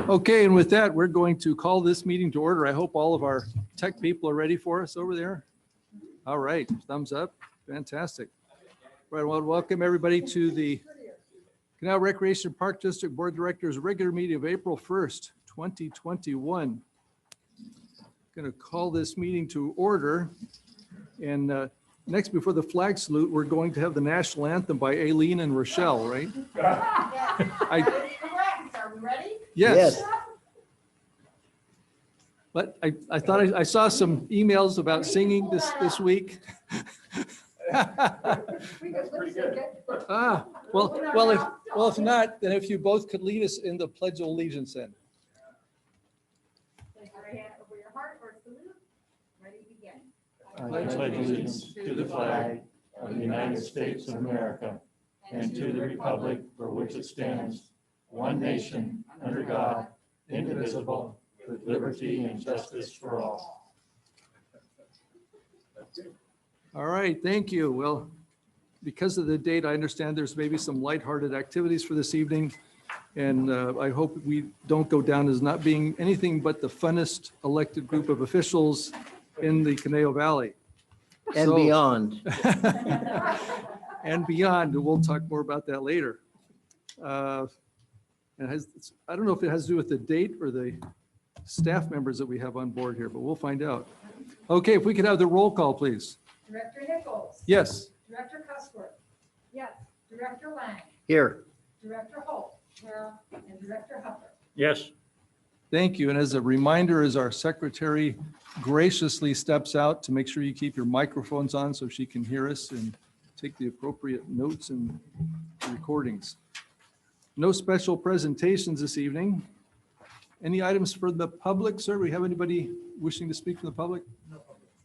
Okay, and with that, we're going to call this meeting to order. I hope all of our tech people are ready for us over there. All right, thumbs up. Fantastic. Right, well, welcome everybody to the Canal Recreation Park District Board of Directors regular meeting of April 1st, 2021. Going to call this meeting to order. And next, before the flag salute, we're going to have the national anthem by Aileen and Rochelle, right? Correct. Are we ready? Yes. But I thought I saw some emails about singing this week. Well, if not, then if you both could lead us in the Pledge of Allegiance then. Place your hand over your heart or salute. Ready, begin. I pledge allegiance to the flag of the United States of America and to the republic for which it stands, one nation, under God, indivisible, with liberty and justice for all. All right, thank you. Well, because of the date, I understand there's maybe some lighthearted activities for this evening. And I hope we don't go down as not being anything but the funnest elected group of officials in the Conejo Valley. And So- beyond. And beyond, and we'll talk more about that later. I don't know if it has to do with the date or the staff members that we have on board here, but we'll find out. Okay, if we could have the roll call, please. Director Nichols. Yes. Director Cusworth. Yes. Director Lang. Here. Director Holt. Here. And Director Huffer. Yes. Thank you. And as a reminder, as our secretary graciously steps out to make sure you keep your microphones on so she can hear us and take the appropriate notes and recordings. No special presentations this evening. Any items for the public, sir? We have anybody wishing to speak from the public?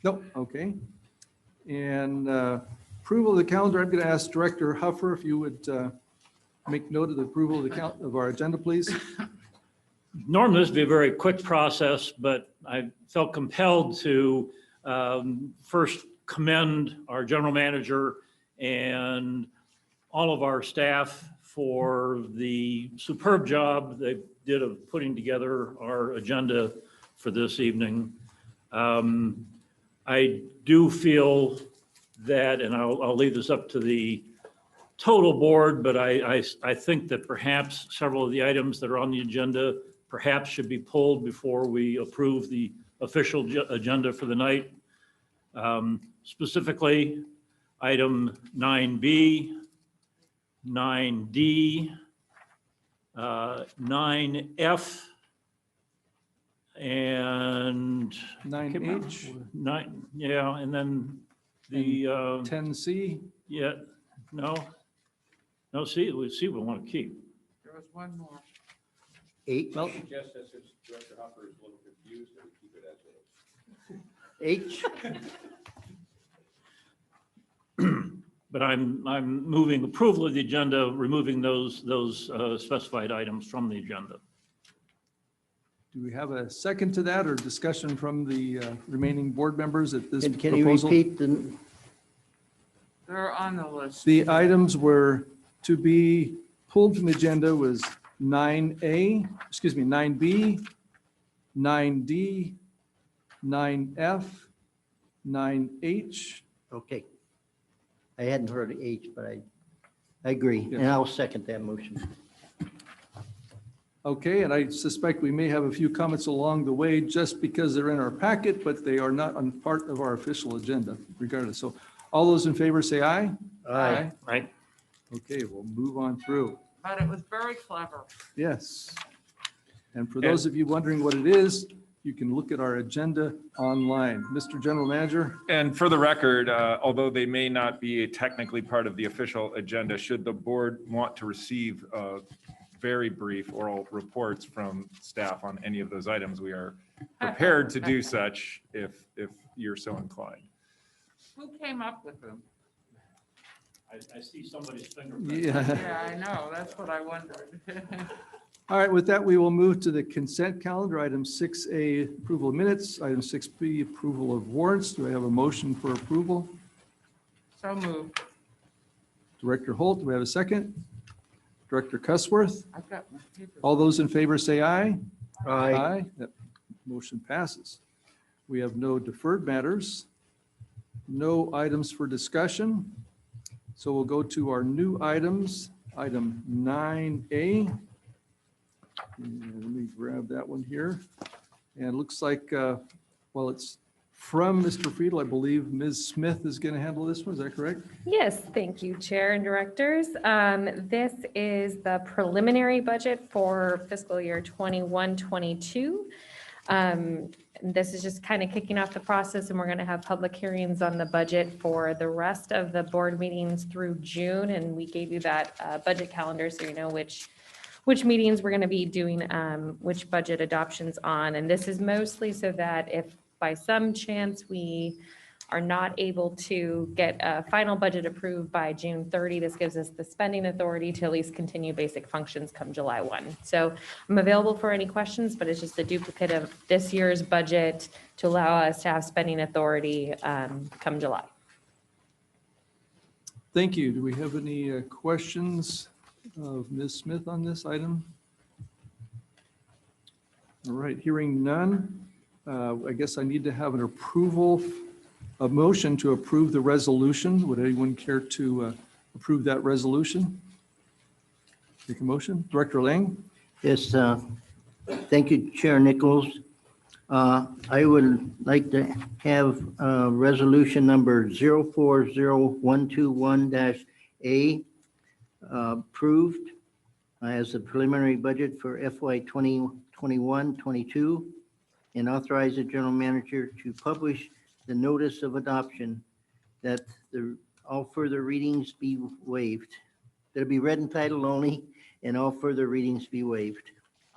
No. Okay. And approval of the calendar. I'm going to ask Director Huffer if you would make note of the approval of the count of our agenda, please. Normally this would be a very quick process, but I felt compelled to first commend our general manager and all of our staff for the superb job they did of putting together our agenda for this evening. I do feel that, and I'll leave this up to the total board, but I think that perhaps several of the items that are on the agenda perhaps should be pulled before we approve the official agenda for the night. Specifically, item 9B, 9D, 9F, and 9H, 9, yeah, and then the 10C. yeah, no, see, we want to keep. There was one more. 8, Well, Suggest that since Director Hopper is a little confused, that we keep it as is. H, But I'm moving approval of the agenda, removing those specified items from the agenda. do we have a second to that or discussion from the remaining board members at this and can you proposal? repeat the, They're on the list. The items were to be pulled from the agenda was 9A, excuse me, 9B, 9D, 9F, 9H. okay. I hadn't heard H, but I agree, and I'll second that motion. Okay, and I suspect we may have a few comments along the way just because they're in our packet, but they are not on part of our official agenda regardless. So all those in favor say aye. Aye. Right? Okay, we'll move on through. But it was very clever. Yes. And for those of you wondering what it is, you can look at our agenda online. Mr. General Manager? And for the record, although they may not be technically part of the official agenda, should the board want to receive very brief oral reports from staff on any of those items, we are prepared to do such if you're so inclined. Who came up with them? I see somebody's fingerprint. Yeah. Yeah, I know. That's what I wondered. All right, with that, we will move to the consent calendar. Item 6A, approval of minutes. Item 6B, approval of warrants. Do I have a motion for approval? So moved. Director Holt, do we have a second? Director Cussworth. I've got my papers. All those in favor say aye. Aye. That motion passes. We have no deferred matters, no items for discussion. So we'll go to our new items, item 9A. And let me grab that one here. And it looks like, well, it's from Mr. Friedel. I believe Ms. Smith is going to handle this one. Is that correct? Yes, thank you, Chair and Directors. This is the preliminary budget for fiscal year 21-22. This is just kind of kicking off the process, and we're going to have public hearings on the budget for the rest of the board meetings through June. And we gave you that budget calendar so you know which meetings we're going to be doing which budget adoptions on. And this is mostly so that if by some chance we are not able to get a final budget approved by June 30, this gives us the spending authority to at least continue basic functions come July 1. So I'm available for any questions, but it's just a duplicate of this year's budget to allow us to have spending authority come July. Thank you. Do we have any questions of Ms. Smith on this item? All right, hearing none, I guess I need to have an approval, a motion to approve the resolution. Would anyone care to approve that resolution? Take a motion. Director Lang? Yes, thank you, Chair Nichols. I would like to have resolution number 040121-A approved as the preliminary budget for FY 2021-22 and authorize the general manager to publish the notice of adoption that all further readings be waived. That'll be read in title only and all further readings be waived.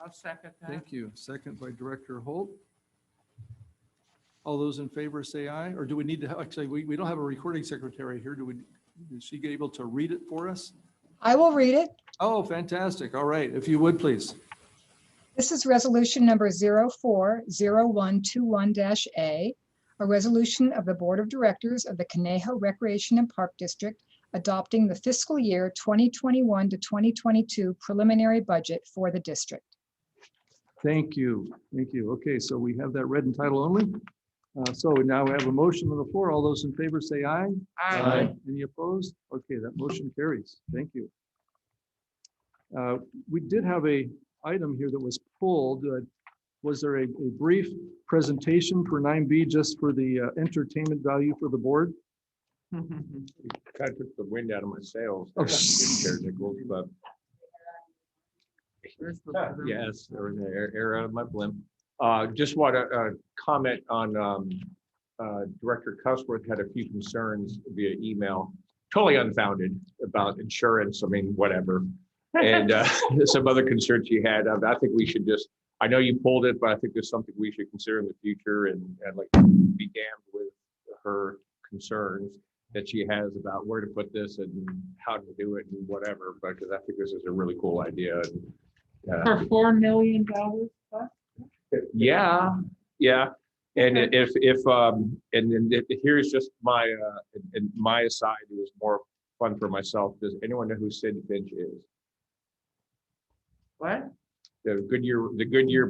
I'll second that. Thank you. Second by Director Holt. All those in favor say aye, or do we need to, actually, we don't have a recording secretary here. Is she able to read it for us? I will read it. Oh, fantastic. All right, if you would, please. This is resolution number 040121-A, a resolution of the Board of Directors of the Conejo Recreation and Park District adopting the fiscal year 2021 to 2022 preliminary budget for the district. Thank you. Thank you. Okay, so we have that read in title only. So now we have a motion on the floor. All those in favor say aye. Aye. Any opposed? Okay, that motion carries. Thank you. We did have a item here that was pulled. Was there a brief presentation for 9B just for the entertainment value for the board? Kind of took the wind out of my sails. Oh. Chair Nichols, but Where's the- yes, or the air out of my blimp. Just want to comment on Director Cussworth had a few concerns via email, totally unfounded about insurance. I mean, whatever. And some other concerns she had. I think we should just, I know you pulled it, but I think there's something we should consider in the future and like be damned with her concerns that she has about where to put this and how to do it and whatever, because I think this is a really cool idea. And, For $4 million plus? yeah. And if and then here's just my and my aside, it was more fun for myself. Does anyone know who Sid Finch is? What? The Goodyear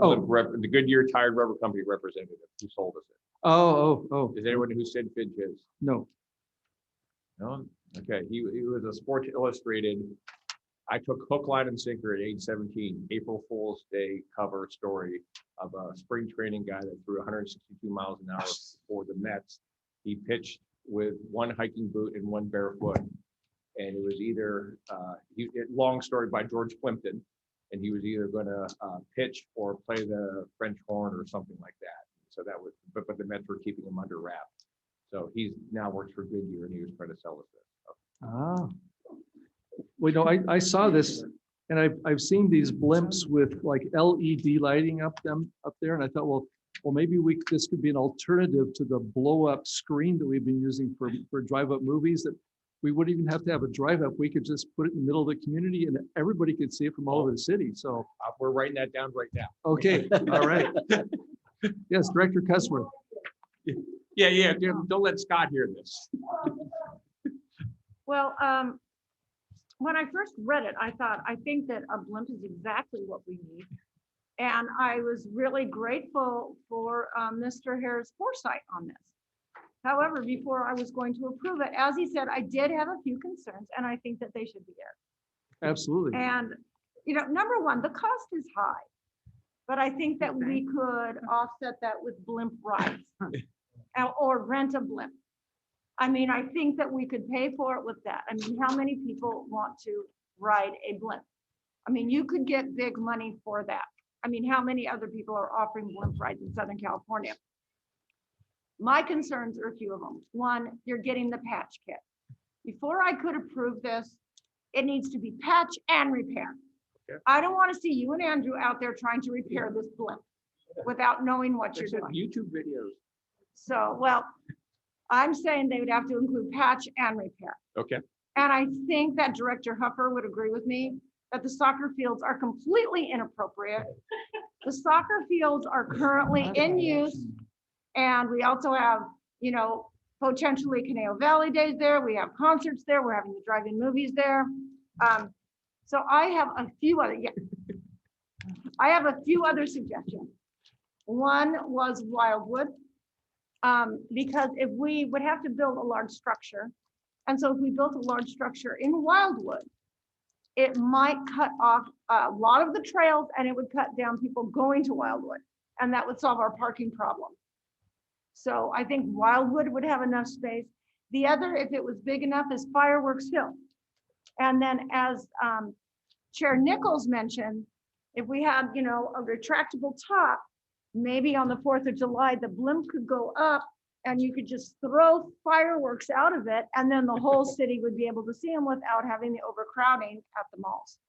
Oh. the Goodyear Tire Rubber Company representative who sold us it. Oh, Does anyone know who Sid Finch is? no. No? Okay, he was a Sports Illustrated. I took hook, line, and sinker at age 17, April Fool's Day cover story of a spring training guy that threw 162 miles an hour for the Mets. He pitched with one hiking boot and one barefoot. And it was either, long story by George Plimpton, and he was either going to pitch or play the French horn or something like that. So that was, but the Mets were keeping him under wraps. So he's now works for Goodyear, and he was trying to sell us this. Ah. Well, no, I saw this, and I've seen these blimps with like LED lighting up there, and I thought, well, maybe this could be an alternative to the blow up screen that we've been using for drive up movies, that we wouldn't even have to have a drive up. We could just put it in the middle of the community and everybody could see it from all over the city. So We're writing that down right now. okay, all right. Yes, Director Cussworth. Yeah, don't let Scott hear this. Well, when I first read it, I thought, I think that a blimp is exactly what we need. And I was really grateful for Mr. Hare's foresight on this. However, before I was going to approve it, as he said, I did have a few concerns, and I think that they should be aired. Absolutely. And, you know, number one, the cost is high, but I think that we could offset that with blimp rides or rent a blimp. I mean, I think that we could pay for it with that. I mean, how many people want to ride a blimp? I mean, you could get big money for that. I mean, how many other people are offering blimp rides in Southern California? My concerns are a few of them. One, you're getting the patch kit. Before I could approve this, it needs to be patch and repair. Okay. I don't want to see you and Andrew out there trying to repair this blimp without knowing what you're doing. YouTube videos. So, well, I'm saying they would have to include patch and repair. Okay. And I think that Director Huffer would agree with me that the soccer fields are completely inappropriate. The soccer fields are currently in use. And we also have, you know, potentially Conejo Valley Days there. We have concerts there. We're having the drive-in movies there. So I have a few other, I have a few other suggestions. One was Wildwood, because if we would have to build a large structure, and so if we built a large structure in Wildwood, it might cut off a lot of the trails and it would cut down people going to Wildwood, and that would solve our parking problem. So I think Wildwood would have enough space. The other, if it was big enough, is Fireworks Hill. And then as Chair Nichols mentioned, if we had, you know, a retractable top, maybe on the 4th of July, the blimp could go up and you could just throw fireworks out of it, and then the whole city would be able to see them without having the overcrowding at the malls.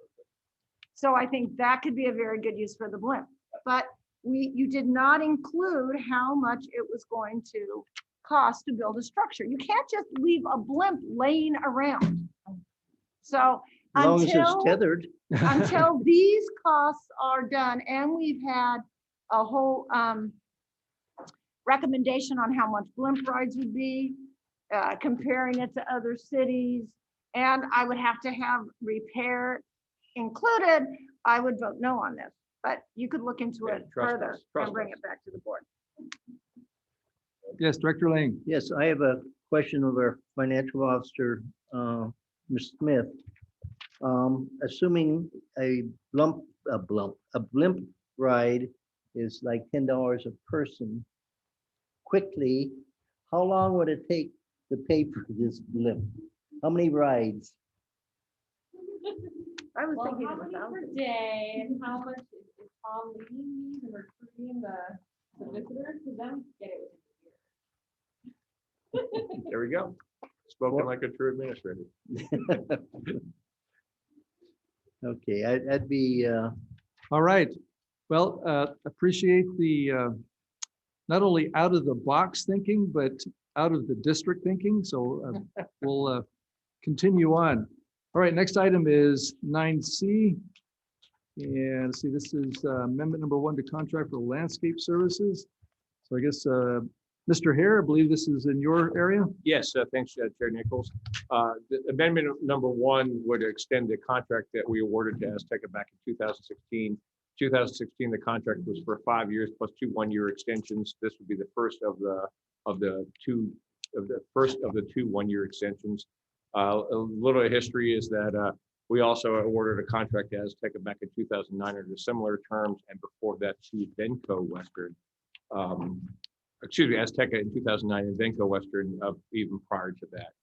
So I think that could be a very good use for the blimp. But you did not include how much it was going to cost to build a structure. You can't just leave a blimp laying around. So As long as it's until tethered. these costs are done, and we've had a whole recommendation on how much blimp rides would be, comparing it to other cities, and I would have to have repair included, I would vote no on this. But you could look into Yeah, it trust further us, trust and bring us. it back to the board. Yes, Director Lang. Yes, I have a question of our financial officer, Ms. Smith. Assuming a blimp ride is like $10 a person, quickly, how long would it take to pay for this blimp? How many rides? I was Well, thinking how of many per 1,000. day and how much is Tom leading these and recruiting the visitors to them? Get it within a year. There we go. Spoken like a true administrator. Okay, I'd be, All right. Well, appreciate the not only out of the box thinking, but out of the district thinking. So we'll continue on. All right, next item is 9C. And see, this is amendment number 1 to contract for landscape services. So I guess, Mr. Hare, I believe this is in your area. Yes, thanks, Chair Nichols. The amendment number 1 would extend the contract that we awarded to Azteca back in 2016. 2016, the contract was for 5 years plus 2 one-year extensions. This would be the first of the two one-year extensions. A little history is that we also awarded a contract to Azteca back in 2009 under similar terms, and before that to Venco Western. Azteca in 2009 and Venco Western even prior to that.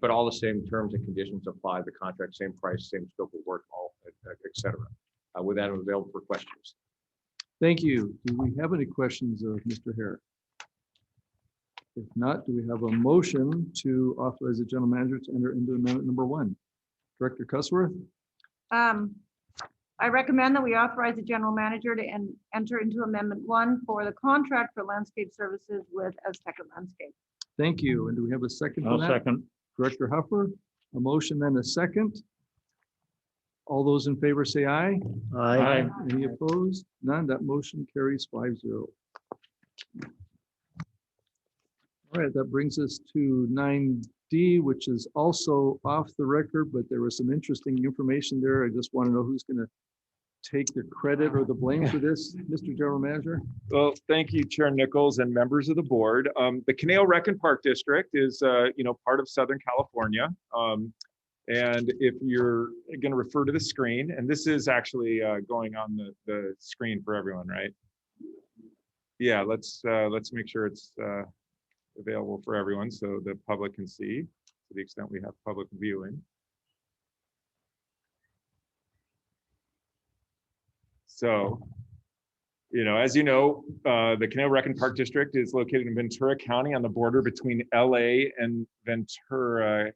But all the same terms and conditions apply. The contract, same price, same scope of work, all, et cetera. With that, I'm available for questions. Thank you. Do we have any questions of Mr. Hare? If not, do we have a motion to authorize the general manager to enter into amendment number 1? Director Cussworth? I recommend that we authorize the general manager to enter into amendment 1 for the contract for landscape services with Azteca Landscape. Thank you. And do we have a second for I'll that? second. Director Huffer, a motion and a second. All those in favor say aye. Aye. Any opposed? None. That motion carries 5-0. All right, that brings us to 9 D, which is also off the record, but there was some interesting information there. I just want to know who's going to take the credit or the blame for this, Mr. General Manager? Well, thank you, Chair Nichols and members of the board. The Canal Rec and Park District is, part of Southern California. And if you're going to refer to the screen, and this is actually going on the screen for everyone, right? Yeah, let's make sure it's available for everyone so the public can see, to the extent we have public viewing. So, as you know, the Canal Rec and Park District is located in Ventura County on the border between LA and Ventura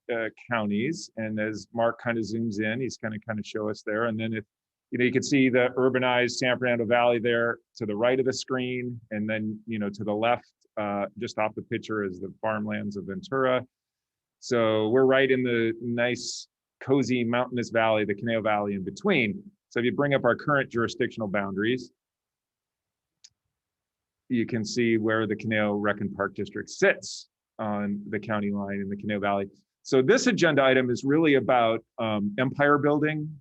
counties. And as Mark kind of zooms in, he's going to kind of show us there. And then if, you can see the urbanized San Fernando Valley there to the right of the screen. And then, to the left, just off the picture is the farmlands of Ventura. So we're right in the nice, cozy, mountainous valley, the Canal Valley in between. So if you bring up our current jurisdictional boundaries, you can see where the Canal Rec and Park District sits on the county line in the Canal Valley. So this agenda item is really about empire building,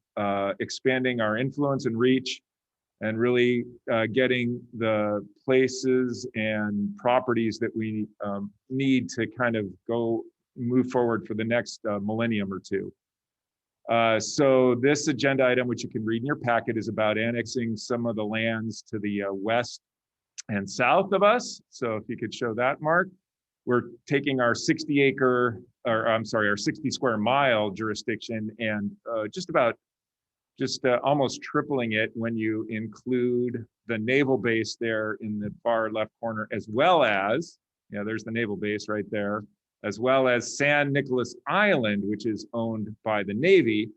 expanding our influence and reach, and really getting the places and properties that we need to kind of move forward for the next millennium or two. So this agenda item, which you can read in your packet, is about annexing some of the lands to the west and south of us. So if you could show that, Mark. We're taking our 60 square mile jurisdiction and almost tripling it when you include the naval base there in the far left corner, as well as, there's the naval base right there, as well as San Nicolas Island, which is owned by the Navy.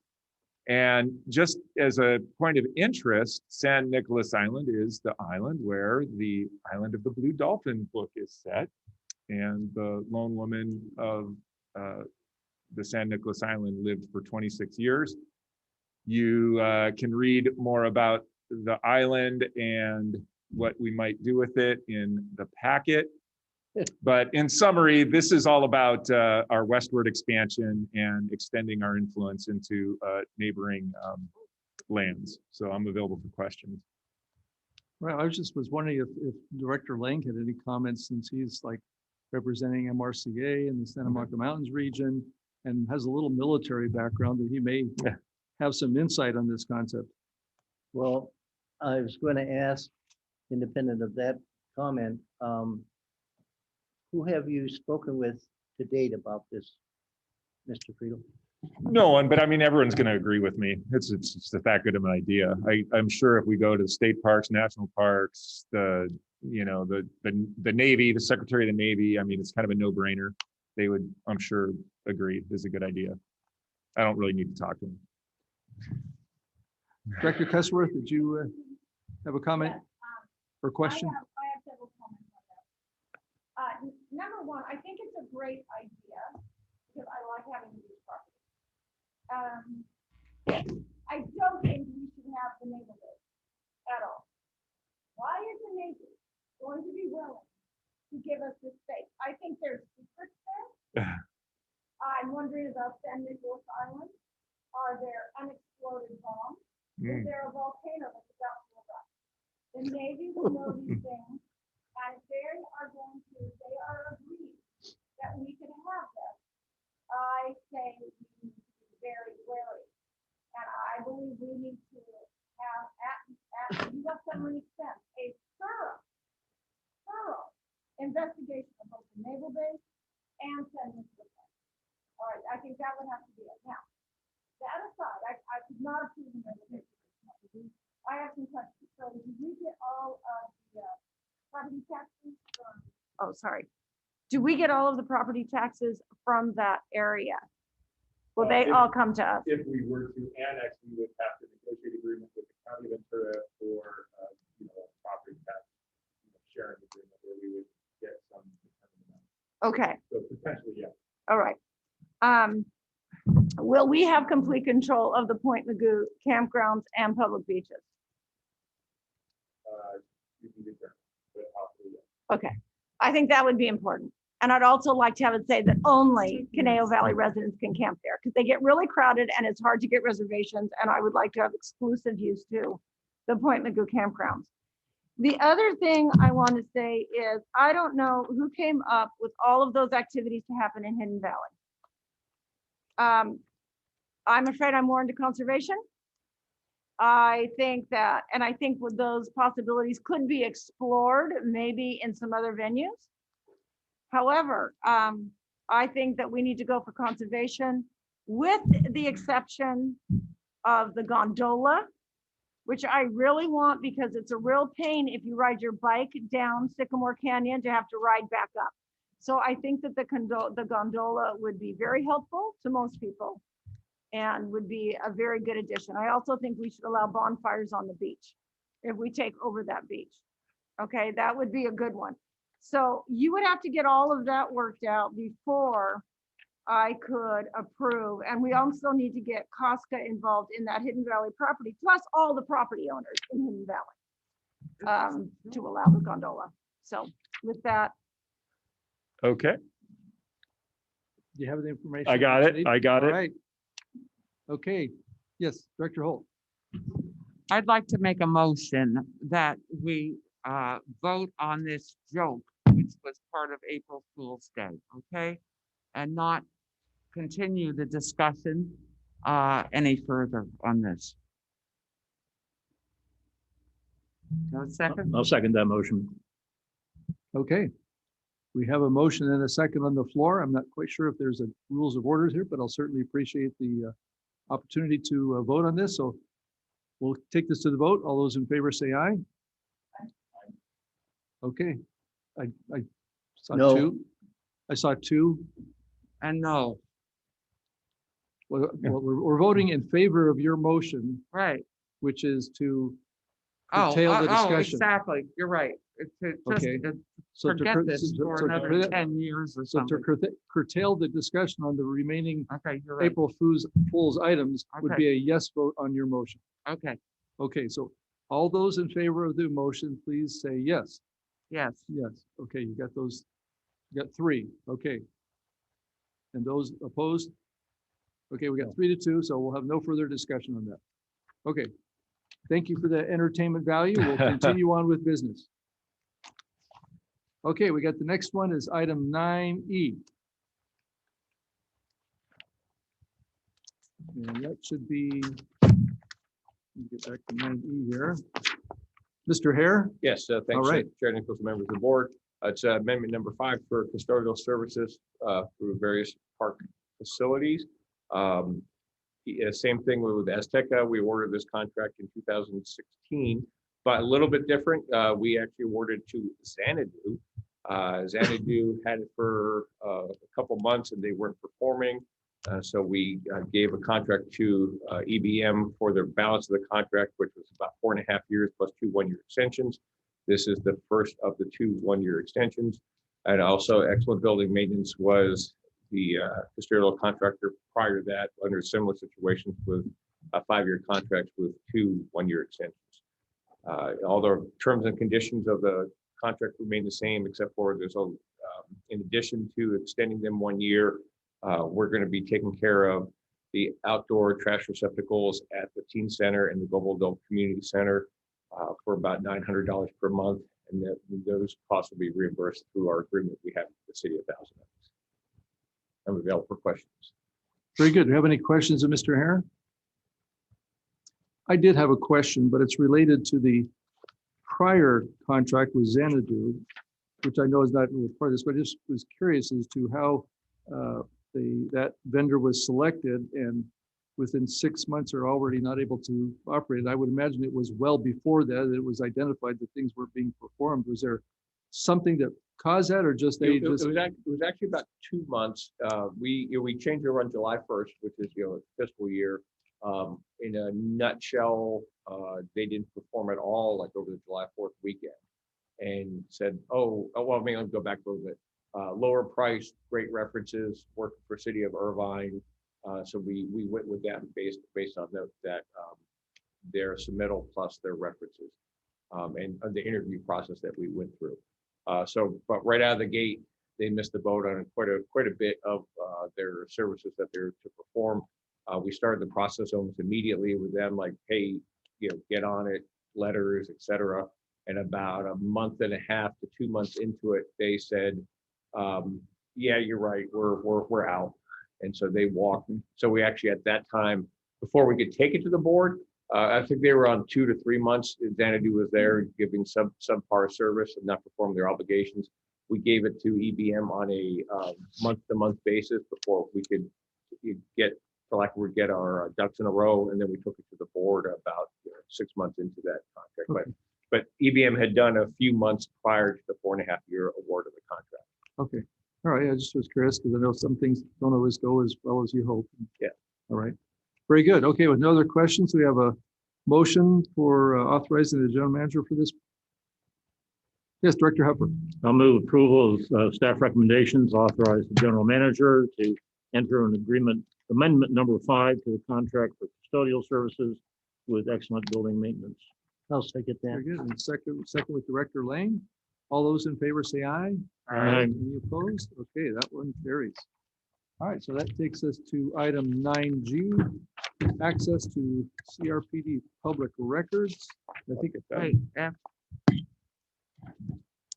And just as a point of interest, San Nicolas Island is the island where the Island of the Blue Dolphin book is set. And the lone woman of the San Nicolas Island lived for 26 years. You can read more about the island and what we might do with it in the packet. But in summary, this is all about our westward expansion and extending our influence into neighboring lands. So I'm available for questions. Well, I was wondering if Director Lang had any comments, since he's representing MRCA in the Santa Monica Mountains region and has a little military background, that he may have some insight on this concept. Well, I was going to ask, independent of that comment, who have you spoken with to date about this, Mr. Friedel? No one, but I mean, everyone's going to agree with me. It's just that good of an idea. I'm sure if we go to the state parks, national parks, the Navy, the Secretary of the Navy, I mean, it's kind of a no-brainer. They would, I'm sure, agree this is a good idea. I don't really need to talk to them. Director Cusworth, did you have a comment or question? I have several comments on that. Number one, I think it's a great idea because I like having these properties. I don't think we should have the naval base at all. Why is the Navy going to be willing to give us this space? I think there's secrets there. I'm wondering about San Nicolas Island. Are there unexploded bombs? Is there a volcano that's about to erupt? The Navy will know these things, and they are agreed that we can have this. I say we need to be very wary, and I believe we need to have you have someone expense a thorough investigation of both the naval base and San Nicolas Island. All right, I think that would have to be it. Now, that aside, I could not approve the naval base. I have some questions. So did we get all of the property taxes from? Oh, sorry. Do we get all of the property taxes from that area? Will they all come to us? If we were to annex, we would have to negotiate agreement with the County of Ventura for property tax sharing agreement where we would get some. Okay. So potentially, yeah. All right. Will we have complete control of the Point Magoo campgrounds and public beaches? You can do that, but possibly, yeah. Okay. I think that would be important. And I'd also like to have it say that only Conejo Valley residents can camp there because they get really crowded and it's hard to get reservations. And I would like to have exclusive use to the Point Magoo campgrounds. The other thing I want to say is, I don't know who came up with all of those activities to happen in Hidden Valley. I'm afraid I'm more into conservation. I think that, and I think with those possibilities could be explored maybe in some other venues. However, I think that we need to go for conservation with the exception of the gondola, which I really want because it's a real pain if you ride your bike down Sycamore Canyon to have to ride back up. So I think that the gondola would be very helpful to most people and would be a very good addition. I also think we should allow bonfires on the beach if we take over that beach. Okay, that would be a good one. So you would have to get all of that worked out before I could approve. And we also need to get Costco involved in that Hidden Valley property, plus all the property owners in Hidden Valley to allow the gondola. So with that. Okay, Do you have the information? I got it. I got All it. right. Okay, yes, Director Holt. I'd like to make a motion that we vote on this joke, which was part of April Fool's Day, okay? And not continue the discussion any further on this. No second? I'll second that motion. Okay. We have a motion and a second on the floor. I'm not quite sure if there's a rules of orders here, but I'll certainly appreciate the opportunity to vote on this. So we'll take this to the vote. All those in favor say aye. Okay. I saw No. two. I saw two. And no, Well, we're voting in favor of your motion, right. which is to Oh, curtail the discussion. exactly. You're right. Okay. So to Forget cur- this so- for so to another curtail- 10 years or So to something. curtail the discussion on the remaining Okay, you're right. April Fool's items would Okay. be a yes vote on your motion. Okay, Okay, so all those in favor of the motion, please say yes. yes. Yes. Okay, you got those, you got three. Okay. And those opposed? Okay, we got 3-2, so we'll have no further discussion on that. Okay. Thank you for the entertainment value. We'll continue on with business. Okay, we got the next one is item 9E. And that should be, let me get back to 9E here. Mr. Hare? Yes, All thanks, right. Chair Nichols, members of the board. It's amendment number 5 for custodial services through various park facilities. Same thing with Azteca. We awarded this contract in 2016, but a little bit different. We actually awarded to Xanadu. Xanadu had it for a couple months and they weren't performing. So we gave a contract to EBM for the balance of the contract, which was about 4.5 years plus 2 one-year extensions. This is the first of the 2 one-year extensions. And also Excellent Building Maintenance was the custodial contractor prior to that under similar situations with 5-year contracts with 2 one-year extensions. All the terms and conditions of the contract remain the same, except for there's a, in addition to extending them 1 year, we're going to be taking care of the outdoor trash receptacles at the teen center and the Global Adult Community Center for about $900 per month. And that those costs will be reimbursed through our agreement we have with the city of Thousand Oaks. I'm available for questions. Very good. Do you have any questions of Mr. Hare? I did have a question, but it's related to the prior contract with Xanadu, which I know is not really part of this, but I just was curious as to how that vendor was selected and within 6 months are already not able to operate. I would imagine it was well before that it was identified that things were being performed. Was there something that caused that, or just they It just? was actually about 2 months. We changed over on July 1st, which is fiscal year. In a nutshell, they didn't perform at all like over the July 4th weekend, and said, well, let me go back a little bit. Lower price, great references, worked for City of Irvine. So we went with that based on their submittal plus their references and the interview process that we went through. But right out of the gate, they missed the boat on quite a bit of their services that they're to perform. We started the process almost immediately with them, like, hey, get on it, letters, etc. And about a month and a half to 2 months into it, they said, yeah, you're right, we're out. And so they walked. So we actually, at that time, before we could take it to the board, I think they were on 2 to 3 months. Xanadu was there giving subpar service and not performing their obligations. We gave it to EBM on a month-to-month basis before we could get, for lack of a word, get our ducks in a row. And then we took it to the board about 6 months into that contract. Okay. But EBM had done a few months prior to the 4.5-year award of the contract. Okay. All right. I just was curious because I know some things don't always go as well as you hope. Yeah. All right. Very good. Okay. With no other questions, we have a motion for authorizing the general manager for this. Yes, Director Hupper. I'll move approval of staff recommendations, authorize the general manager to enter an agreement, amendment number 5 to the contract for custodial services with Excellent Building Maintenance. I'll second that. Very good. And second with Director Lane. All those in favor say aye. Aye. Any opposed? Okay, that one carries. All right, so that takes us to item 9G, access to CRPD public records. I think it's, Wait,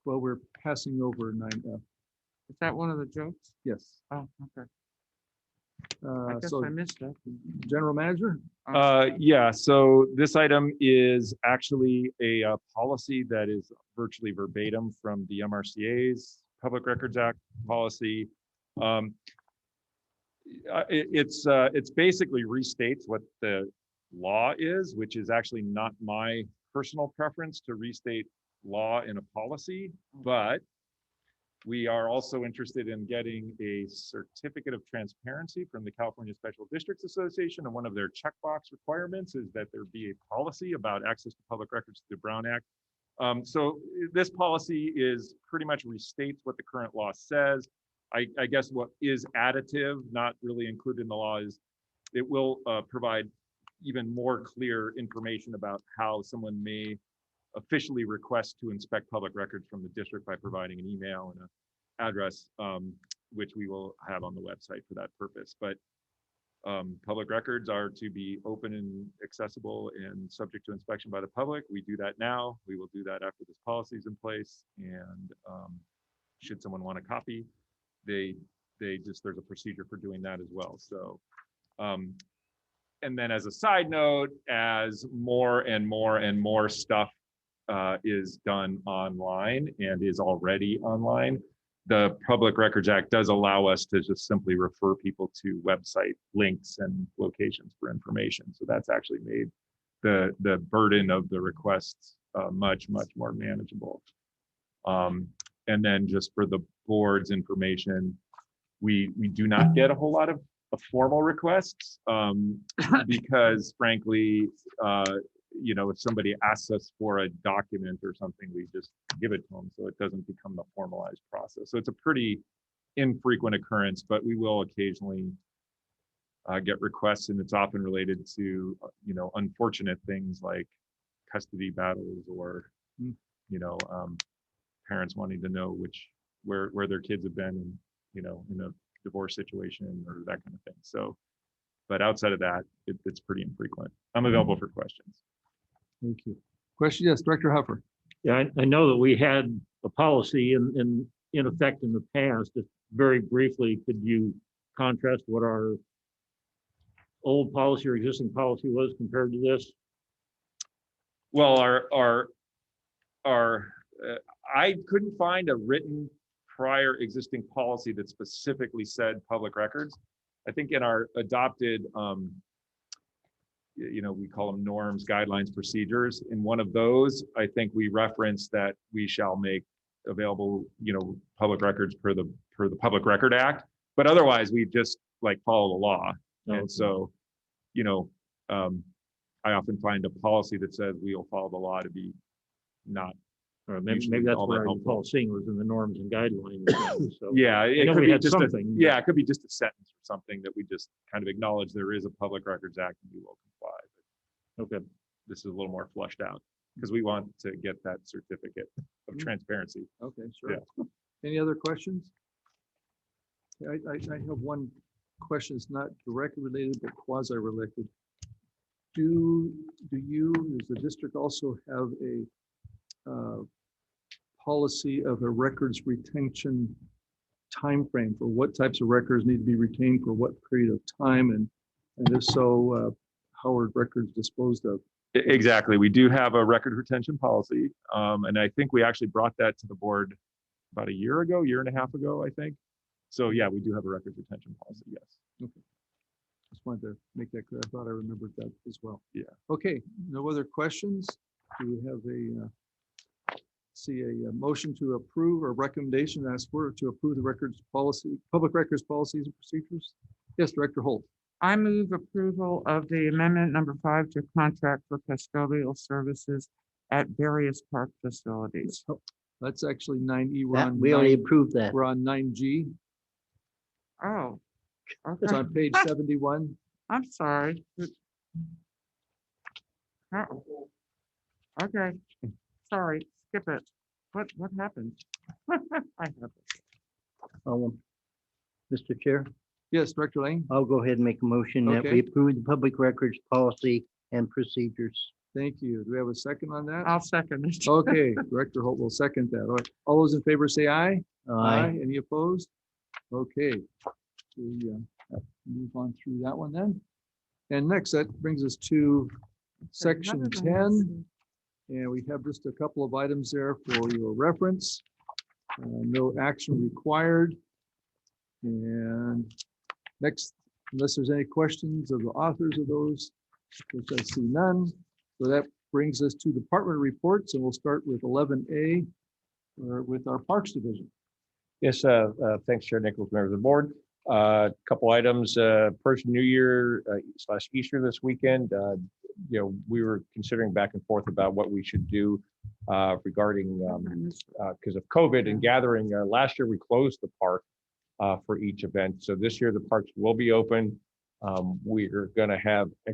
well, we're passing over 9F. is that one of the jokes? Yes. Oh, okay. I guess So I missed that. General Manager? Yeah, so this item is actually a policy that is virtually verbatim from the MRCA's Public Records Act policy. It's basically restates what the law is, which is actually not my personal preference to restate law in a policy, but we are also interested in getting a certificate of transparency from the California Special Districts Association, and one of their checkbox requirements is that there be a policy about access to public records through the Brown Act. So this policy is pretty much restates what the current law says. I guess what is additive, not really included in the law, is it will provide even more clear information about how someone may officially request to inspect public records from the district by providing an email and an address, which we will have on the website for that purpose. But public records are to be open and accessible and subject to inspection by the public. We do that now. We will do that after this policy is in place. And should someone want a copy, there's a procedure for doing that as well. So, and then as a side note, as more and more stuff is done online and is already online, the Public Records Act does allow us to just simply refer people to website links and locations for information. So that's actually made the burden of the requests much more manageable. And then just for the board's information, we do not get a whole lot of formal requests because frankly, if somebody asks us for a document or something, we just give it to them. So it doesn't become the formalized process. So it's a pretty infrequent occurrence, but we will occasionally get requests, and it's often related to, unfortunate things like custody battles or, parents wanting to know where their kids have been in a divorce situation or that kind of thing. So, but outside of that, it's pretty infrequent. I'm available for questions. Thank you. Question? Yes, Director Huffer. Yeah, I know that we had a policy in effect in the past. Just very briefly, could you contrast what our old policy or existing policy was compared to this? Well, I couldn't find a written prior existing policy that specifically said public records. I think in our adopted, we call them norms, guidelines, procedures. In one of those, I think we referenced that we shall make available, public records per the Public Record Act. But otherwise, we just follow the law. Okay. And so, I often find a policy that says we will follow the law to be not. Or maybe Usually that's all that where I helpful. recall seeing was in the norms and guidelines. So Yeah, it know could we be had just something, but- it could be just a sentence or something that we just kind of acknowledge there is a Public Records Act and we will comply. Okay. This is a little more flushed out because we want to get that certificate of transparency. Okay, sure. Yeah. Any other questions? I have one question. It's not directly related, but quasi-related. Do you, does the district also have a policy of a records retention timeframe for what types of records need to be retained for what period of time? And if so, how are records disposed of? Exactly. We do have a record retention policy. And I think we actually brought that to the board about a year and a half ago, I think. So yeah, we do have a records retention policy, yes. Okay. Just wanted to make that clear. I thought I remembered that as well. Yeah. Okay, no other questions? Do we have a motion to approve or recommendation asked for to approve the records policy, public records policies and procedures? Yes, Director Holt. I move approval of the amendment number 5 to contract for custodial services at various park facilities. That's actually 9E. We're That, on we already 9, approved that. we're on 9G. Oh, It's okay. on page 71. I'm sorry. Oh, okay, sorry, skip it. What happened? I have it. Mr. Chair, Yes, Director Lane. I'll go ahead and make a motion that Okay. we approve the public records policy and procedures. Thank you. Do we have a second on that? I'll second it. Okay, Director Holt will second that. All right. All those in favor say aye. Aye. Any opposed? Okay. We move on through that one then. And next, that brings us to section Other than 10. And we have just a couple of items there for your reference. No action required. And next, unless there's any questions of the authors of those, which I see none. So that brings us to department reports, and we'll start with 11A with our Parks Division. Yes, thanks, Chair Nichols, members of the board. Couple items, Persian New Year / Easter this weekend. We were considering back and forth about what we should do regarding because of COVID and gathering. Last year, we closed the park for each event. So this year, the parks will be open. We're going to have an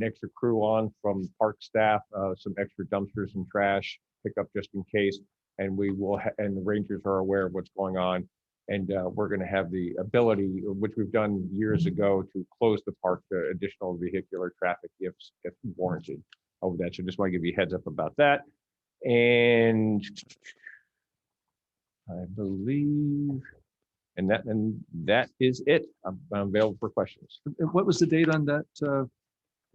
extra crew on from park staff, some extra dumpsters and trash pickup just in case. And we will, and the rangers are aware of what's going on. And we're going to have the ability, which we've done years ago, to close the park to additional vehicular traffic if warranted over that. So just want to give you a heads up about that. And I believe, and that is it. I'm available for questions. And what was the date on that? Was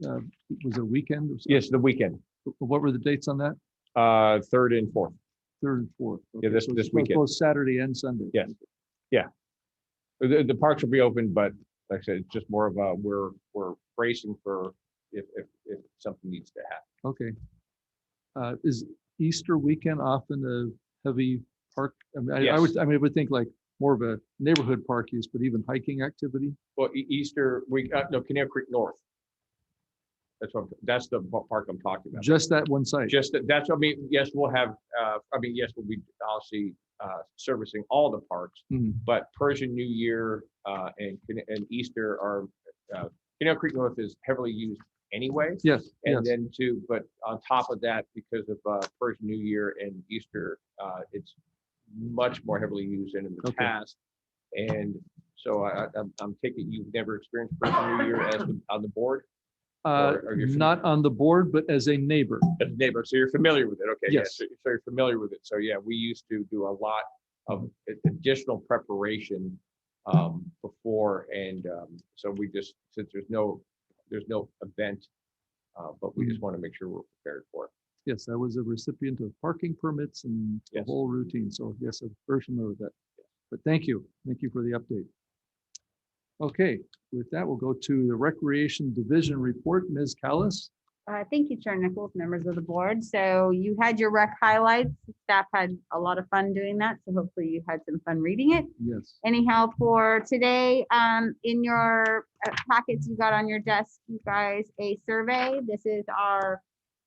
it a weekend? Or something? Yes, the weekend, What were the dates on that? 3rd and 4th. 3rd and 4th. Yeah, this So it's weekend. Both Saturday and Sunday. Yes. Yeah. The parks will be open, but like I said, it's just more of a, we're bracing for if something needs to happen. Okay. Is Easter weekend often a heavy park? I mean, I Yes. would think like more of a neighborhood park use, but even hiking activity? Well, Easter week, no, Canal Creek North. That's the park I'm talking about. Just that one site? Just that's what I mean. Yes, we'll have. Yes, we'll be obviously servicing all the parks, Mhm. but Persian New Year and Easter are. Canal Creek North is heavily used anyway. Yes, And yes. then too, but on top of that, because of Persian New Year and Easter, it's much more heavily used than in the Okay. past. And so I'm taking you've never experienced Persian New Year on the board. Or you're Not on the board, but as a neighbor. as a neighbor, so you're familiar with it, okay? Yeah, Yes. so you're familiar with it, so yeah, we used to do a lot of additional preparation before, and so we just, since there's no event, but we just want to make sure we're prepared for it. Yes, I was a recipient of parking permits and the Yes. whole routine. So yes, I'm very familiar with that. But thank you. Thank you for the update. Okay, with that, we'll go to the Recreation Division report. Ms. Callis. Thank you, Chair Nichols, members of the board. So you had your rec highlights. Staff had a lot of fun doing that. So hopefully you had some fun reading it. Yes. Anyhow, for today, in your packets you got on your desk, you guys, a survey. This is our,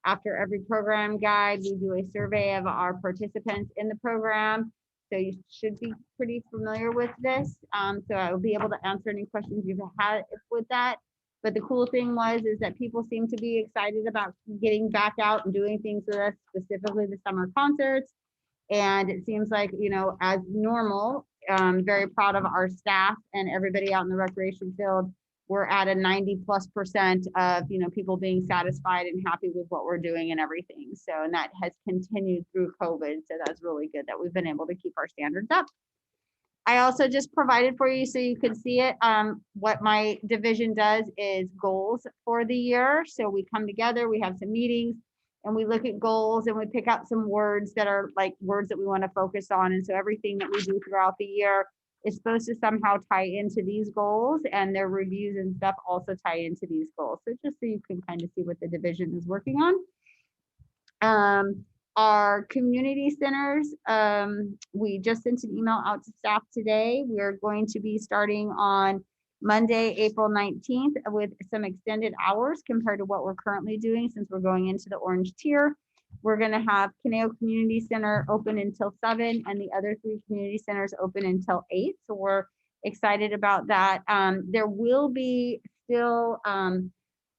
after every program guide, we do a survey of our participants in the program. So you should be pretty familiar with this. So I will be able to answer any questions you've had with that. But the cool thing is that people seem to be excited about getting back out and doing things with us, specifically the summer concerts. And it seems like, as normal, very proud of our staff and everybody out in the recreation field. We're at a 90+% of, people being satisfied and happy with what we're doing and everything. So, and that has continued through COVID. So that's really good that we've been able to keep our standards up. I also just provided for you so you could see it. What my division does is goals for the year. So we come together, we have some meetings, and we look at goals and we pick out some words that are like words that we want to focus on. And so everything that we do throughout the year is supposed to somehow tie into these goals, and their reviews and stuff also tie into these goals. So just so you can kind of see what the division is working on. Our community centers, we just sent an email out to staff today. We're going to be starting on Monday, April 19th with some extended hours compared to what we're currently doing since we're going into the orange tier. We're going to have Conejo Community Center open until 7 and the other 3 community centers open until 8. So we're excited about that. There will be still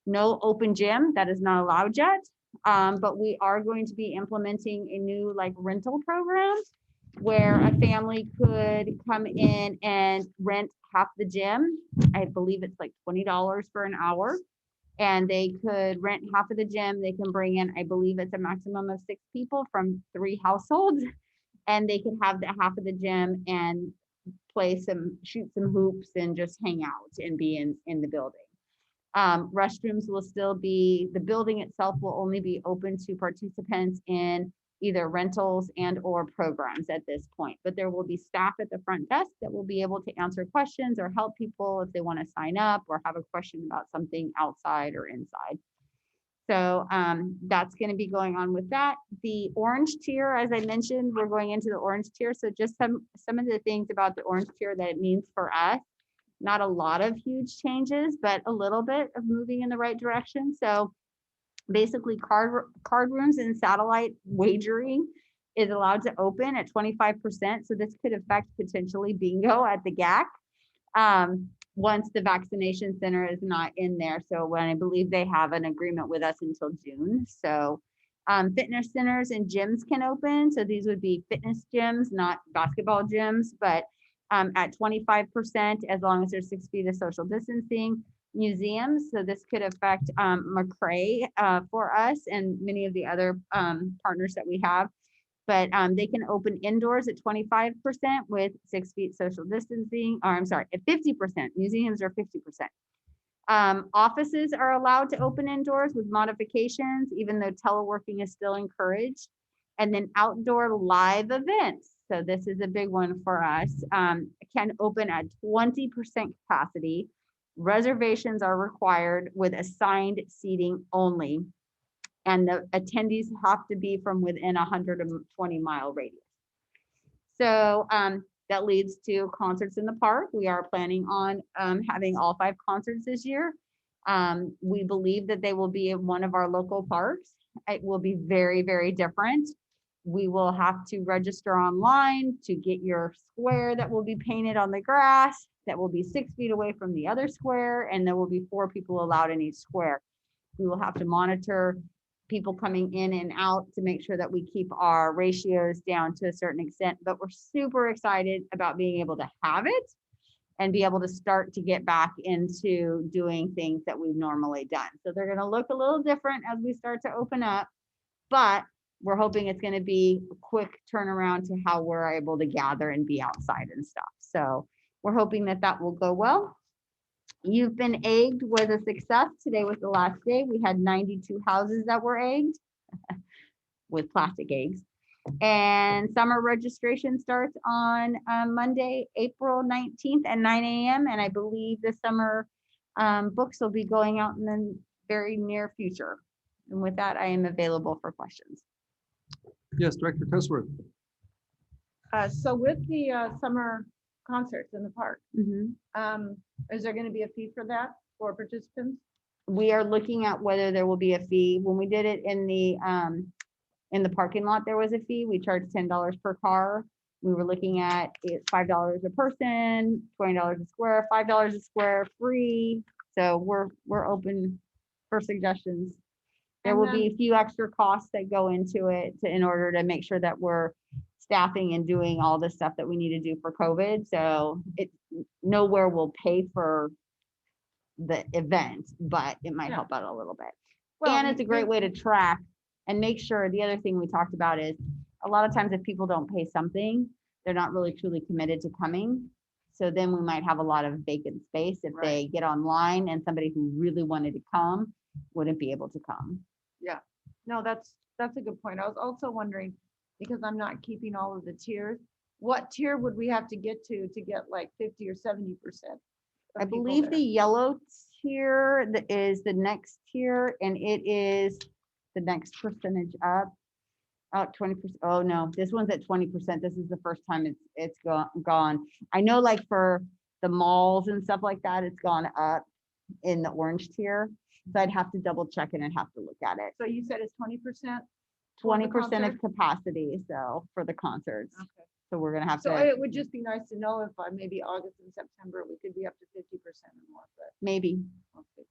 no open gym. That is not allowed yet. But we are going to be implementing a new rental program where a family could come in and rent half the gym. I believe it's like $20 for an hour. And they could rent half of the gym. They can bring in, I believe it's a maximum of 6 people from 3 households. And they could have the half of the gym and shoot some hoops and just hang out and be in the building. Restrooms will still be, the building itself will only be open to participants in either rentals and or programs at this point, but there will be staff at the front desk that will be able to answer questions or help people if they want to sign up or have a question about something outside or inside. So that's going to be going on with that. The orange tier, as I mentioned, we're going into the orange tier. So just some of the things about the orange tier that it means for us. Not a lot of huge changes, but a little bit of moving in the right direction. So basically card rooms and satellite wagering is allowed to open at 25%. So this could affect potentially bingo at the GAC once the vaccination center is not in there. So when I believe they have an agreement with us until June. So fitness centers and gyms can open. So these would be fitness gyms, not basketball gyms, but at 25%, as long as there's 6 feet of social distancing. Museums, so this could affect McRae for us and many of the other partners that we have, but they can open indoors at 25% with 6 feet social distancing, or I'm sorry, at 50%. Museums are 50%. Offices are allowed to open indoors with modifications, even though teleworking is still encouraged. And then outdoor live events. So this is a big one for us. Can open at 20% capacity. Reservations are required with assigned seating only. And the attendees have to be from within a 120-mile radius. So that leads to concerts in the park. We are planning on having all 5 concerts this year. We believe that they will be in one of our local parks. It will be very, very different. We will have to register online to get your square that will be painted on the grass that will be 6 feet away from the other square, and there will be 4 people allowed in each square. We will have to monitor people coming in and out to make sure that we keep our ratios down to a certain extent, but we're super excited about being able to have it and be able to start to get back into doing things that we've normally done. So they're going to look a little different as we start to open up, but we're hoping it's going to be a quick turnaround to how we're able to gather and be outside and stuff. So we're hoping that that will go well. You've been egged was a success. Today was the last day. We had 92 houses that were egged with plastic eggs. And summer registration starts on Monday, April 19th at 9 a.m. And I believe the summer books will be going out in the very near future. And with that, I am available for questions. Yes, Director Cusworth. So with the summer concerts in the park, is there going to be a fee for that for participants? We are looking at whether there will be a fee. When we did it in the parking lot, there was a fee. We charged $10 per car. We were looking at $5 a person, $20 a square, $5 a square, free. So we're open for suggestions. There will be a few extra costs that go into it in order to make sure that we're staffing and doing all the stuff that we need to do for COVID. So it, nowhere will pay for the event, but it might Yeah. help out a little bit. Well, And it's a great way to track and make sure. The other thing we talked about is a lot of times if people don't pay something, they're not really truly committed to coming. So then we might have a lot of vacant space if they get online and somebody who really wanted to come wouldn't be able to come. No, that's a good point. I was also wondering, because I'm not keeping all of the tiers, what tier would we have to get get like 50 or 70%? I believe the yellow tier is the next tier and it is the next percentage up. Oh, 20%. Oh, no, this one's at 20%. This is the first time it's gone. I know like for the malls and stuff like that, it's gone up in the orange tier. So I'd have to double check it and have to look at it. So you said it's 20%? 20% of capacity, so for the concerts. Okay. So we're gonna have So to, it would just be nice to know if by maybe August and September, we could be up to 50% or more, but maybe, we'll see.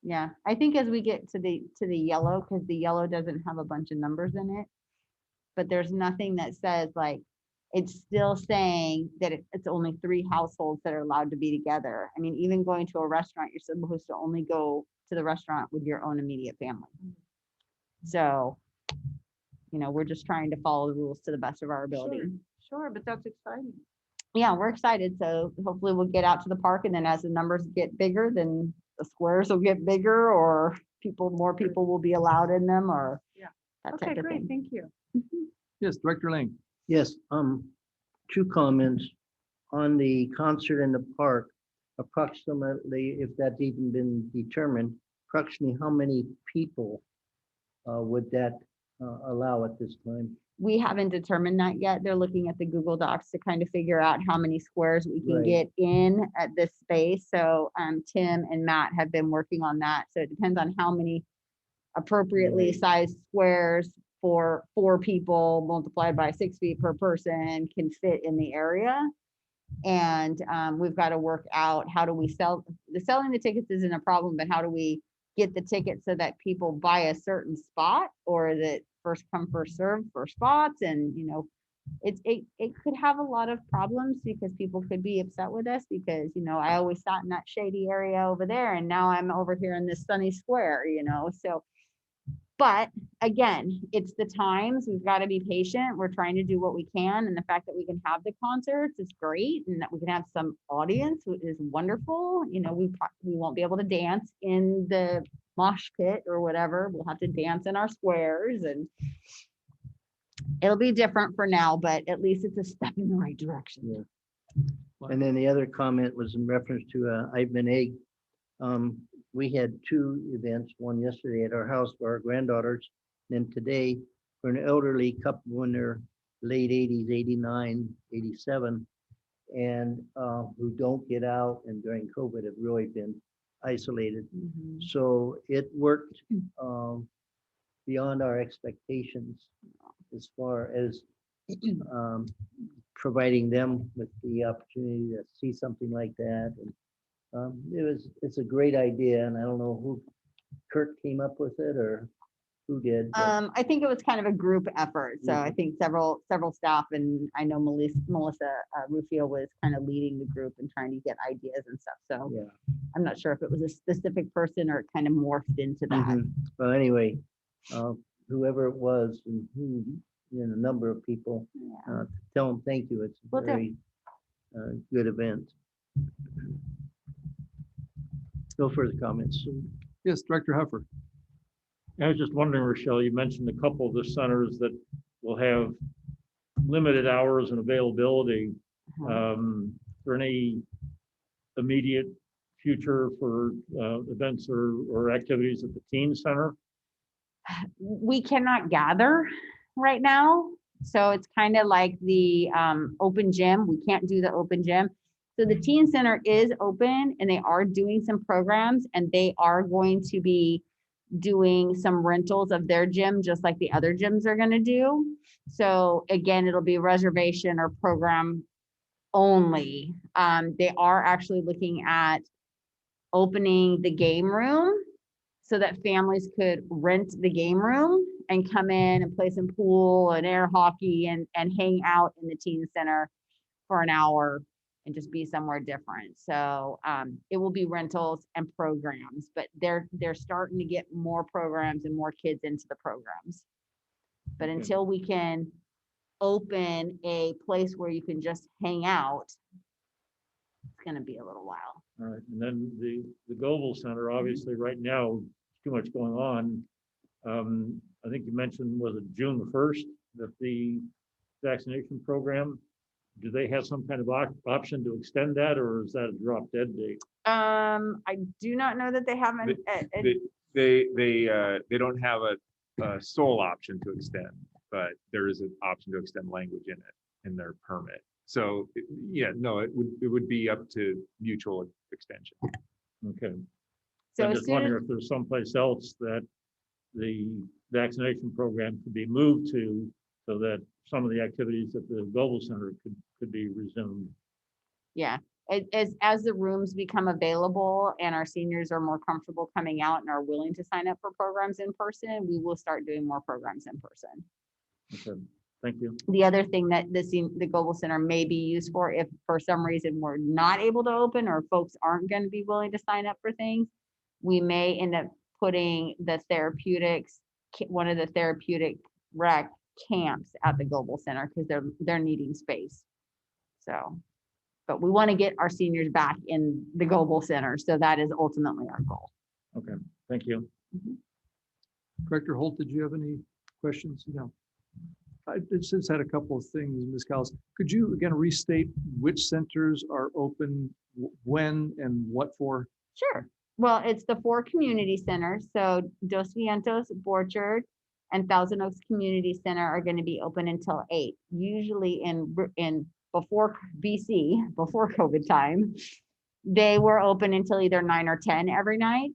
yeah. I think as we get to the yellow, because the yellow doesn't have a bunch of numbers in it. But there's nothing that says like, it's still saying that it's only 3 households that are allowed to be together. I mean, even going to a restaurant, you're supposed to only go to the restaurant with your own immediate family. So, you know, we're just trying to follow the rules to the best of our ability. Sure, but that's exciting. Yeah, we're excited. So hopefully we'll get out to the park and then as the numbers get bigger, then the squares will get bigger or more people will be allowed in them or Yeah. that Okay, type of great, thing. thank you. Yes, Director Lang. Yes, 2 comments on the concert in the park. Approximately, if that's even been determined, approximately how many people would that allow at this time? We haven't determined that yet. They're looking at the Google Docs to kind of figure out how many squares we can Right. get in at this space. So Tim and Matt have been working on that. So it depends on how many appropriately Right. sized squares for 4 people multiplied by 6 feet per person can fit in the area. And we've got to work out how do we selling the tickets isn't a problem, but how do we get the tickets so that people buy a certain spot, or is it first come, first served for spots? And, you know, it could have a lot of problems because people could be upset with us because, you know, I always sat in that shady area over there and now I'm over here in this sunny square, you know, so. But again, it's the times, we've got to be patient. We're trying to do what we can. And the fact that we can have the concerts is great. And that we can have some audience is wonderful. You know, we won't be able to dance in the mosh pit or whatever. We'll have to dance in our squares and it'll be different for now, but at least it's a step in the right direction. And then the other comment was in reference to Ivan Egg. We had 2 events, one yesterday at our house for our granddaughters, and then today for an elderly couple in their late 80s, 89, 87, and who don't get out and during COVID have really been isolated. Mhm. So it worked beyond our expectations as far as providing them with the opportunity to see something like that. And it's a great idea, and I don't know who Kurt came up with it or who did. but- I think it was kind of a group effort. So I Mhm. think several staff and I know Melissa Rufio was kind of leading the group and trying to get ideas and stuff. So Yeah. I'm not sure if it was a specific person or it kind of morphed into that. Mhm. Well, anyway, whoever it was and who, a number of people, Yeah. tell them thank you. It's a Will do. very good event. No further comments. Yes, Director Huffer. I was just wondering, Rochelle, you mentioned a couple of the centers that will have limited hours and availability. Is there any immediate future for events or activities at the teen center? We cannot gather right now. So it's kind of like the open gym. We can't do the open gym. So the teen center is open and they are doing some programs and they are going to be doing some rentals of their gym, just like the other gyms are going to do. So again, it'll be reservation or program only. They are actually looking at opening the game room so that families could rent the game room and come in and play some pool and air hockey and hang out in the teen center for an hour and just be somewhere different. So it will be rentals and programs, but they're starting to get more programs and more kids into the programs. But until we can open a place where you can just hang out, it's gonna be a little while. All right, and then the Global Center, obviously, right now, too much going on. I think you mentioned, was it June the 1st, that the vaccination program, do they have some kind of option to extend that, or is that a drop dead date? I do not know that they haven't. They don't have a sole option to extend, but there is an option to extend language in it, in their permit. So, yeah, no, it would be up to mutual extension. Okay. So I'm as just soon as, wondering if there's someplace else that the vaccination program could be moved to, so that some of the activities at the Global Center could be resumed. yeah, as the rooms become available and our seniors are more comfortable coming out and are willing to sign up for programs in person, we will start doing more programs in person. Okay, thank you. The other thing that the Global Center may be used for, if for some reason we're not able to open or folks aren't going to be willing to sign up for things, we may end up putting the therapeutics, one of the therapeutic rec camps at the Global Center because they're needing space. So, but we want to get our seniors back in the Global Center. So that is ultimately our goal. Okay, thank you. Director Holt, did you have any questions? No. I just had a couple of things, Ms. Callis. Could you again restate which centers are open, when and what for? Sure. Well, it's the 4 community centers. So Dos Vientos, Borchard, and Thousand Oaks Community Center are going to be open until 8. Usually in before BC, before COVID time, they were open until either 9 or 10 every night.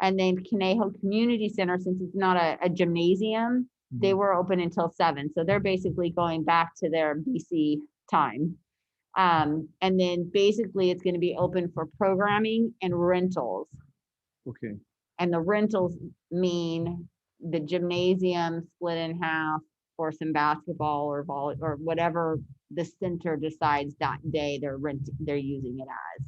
And then Conejo Community Center, since it's not a gymnasium, they were open until 7. So they're basically going back to their BC time. And then basically it's going to be open for programming and rentals. Okay, And the rentals mean the gymnasium split in half for some basketball or volley or whatever the center decides that day they're using it as.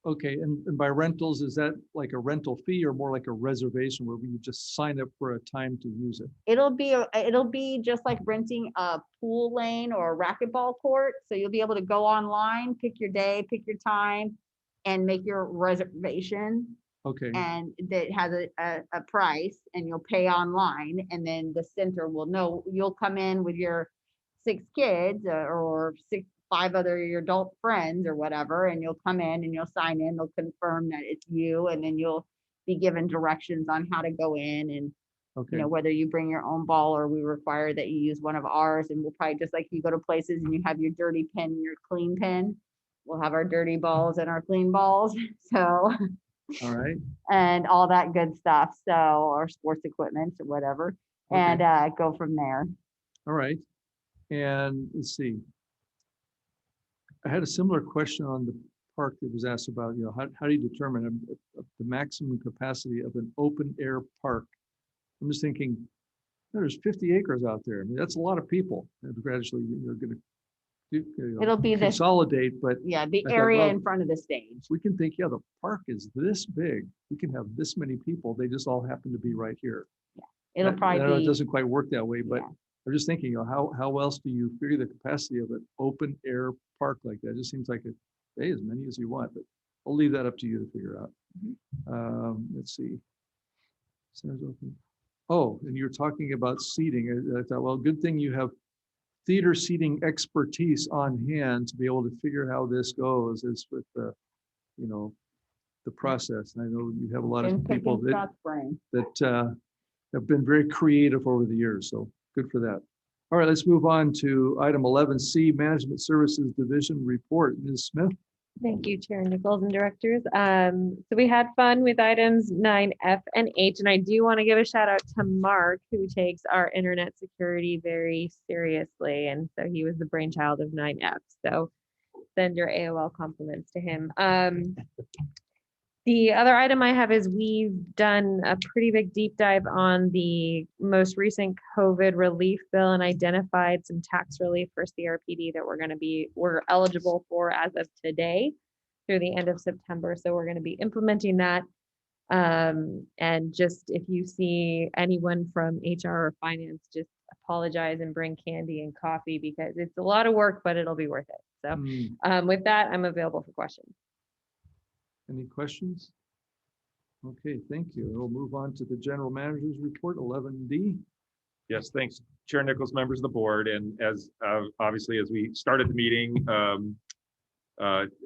okay. And by rentals, is that like a rental fee or more like a reservation where you just sign up for a time to use it? It'll be just like renting a pool lane or a racquetball court. So you'll be able to go online, pick your day, pick your time, and make your reservation. Okay, And that has a price, and you'll pay online, and then the center will know. You'll come in with your 6 kids or 5 other your adult friends or whatever, and you'll come in and you'll sign in. They'll confirm that it's you, and then you'll be given directions on how to go in, and okay. whether you bring your own ball or we require that you use one of ours. And we'll probably, just like you go to places and you have your dirty pen and your clean pen, we'll have our dirty balls and our clean balls. So. All right. And all that good stuff. So, or sports equipment or whatever, and go from there. All right. And let's see. I had a similar question on the park that was asked about, how do you determine the maximum capacity of an open air park? I'm just thinking, there's 50 acres out there. I mean, that's a lot of people. And gradually, you're going to It'll be this, consolidate, but yeah, the I thought, area well, in front of the stage. we can think, yeah, the park is this big. We can have this many people. They just all happen to be right here. It'll I know probably it be, doesn't quite work that way, but yeah. I'm just thinking, how else do you figure the capacity of an open air park like that? It just seems like as many as you want, but I'll leave that up to you to figure out. Let's see. Centers open. Oh, and you're talking about seating. I thought, well, good thing you have theater seating expertise on hand to be able to figure how this goes is with the, the process. And I know you have a lot of people that have been very creative over the years. So good for that. All right, let's move on to item 11C, Management Services Division Report. Ms. Smith. Thank you, Chair Nichols and directors. So we had fun with items 9F and H, and I do want to give a shout out to Mark, who takes our internet security very seriously. And so he was the brainchild of 9F. So send your AOL compliments to him. The other item I have is we've done a pretty big deep dive on the most recent COVID relief bill and identified some tax relief for CRPD that we're eligible for as of today through the end of September. So we're going to be implementing that. And just if you see anyone from HR or finance, just apologize and bring candy and coffee because it's a lot of work, but it'll be worth it. So with that, I'm available for questions. Any questions? Okay, thank you. We'll move on to the general manager's report, 11D. Yes, thanks, Chair Nichols, members of the board. And as obviously, as we started the meeting,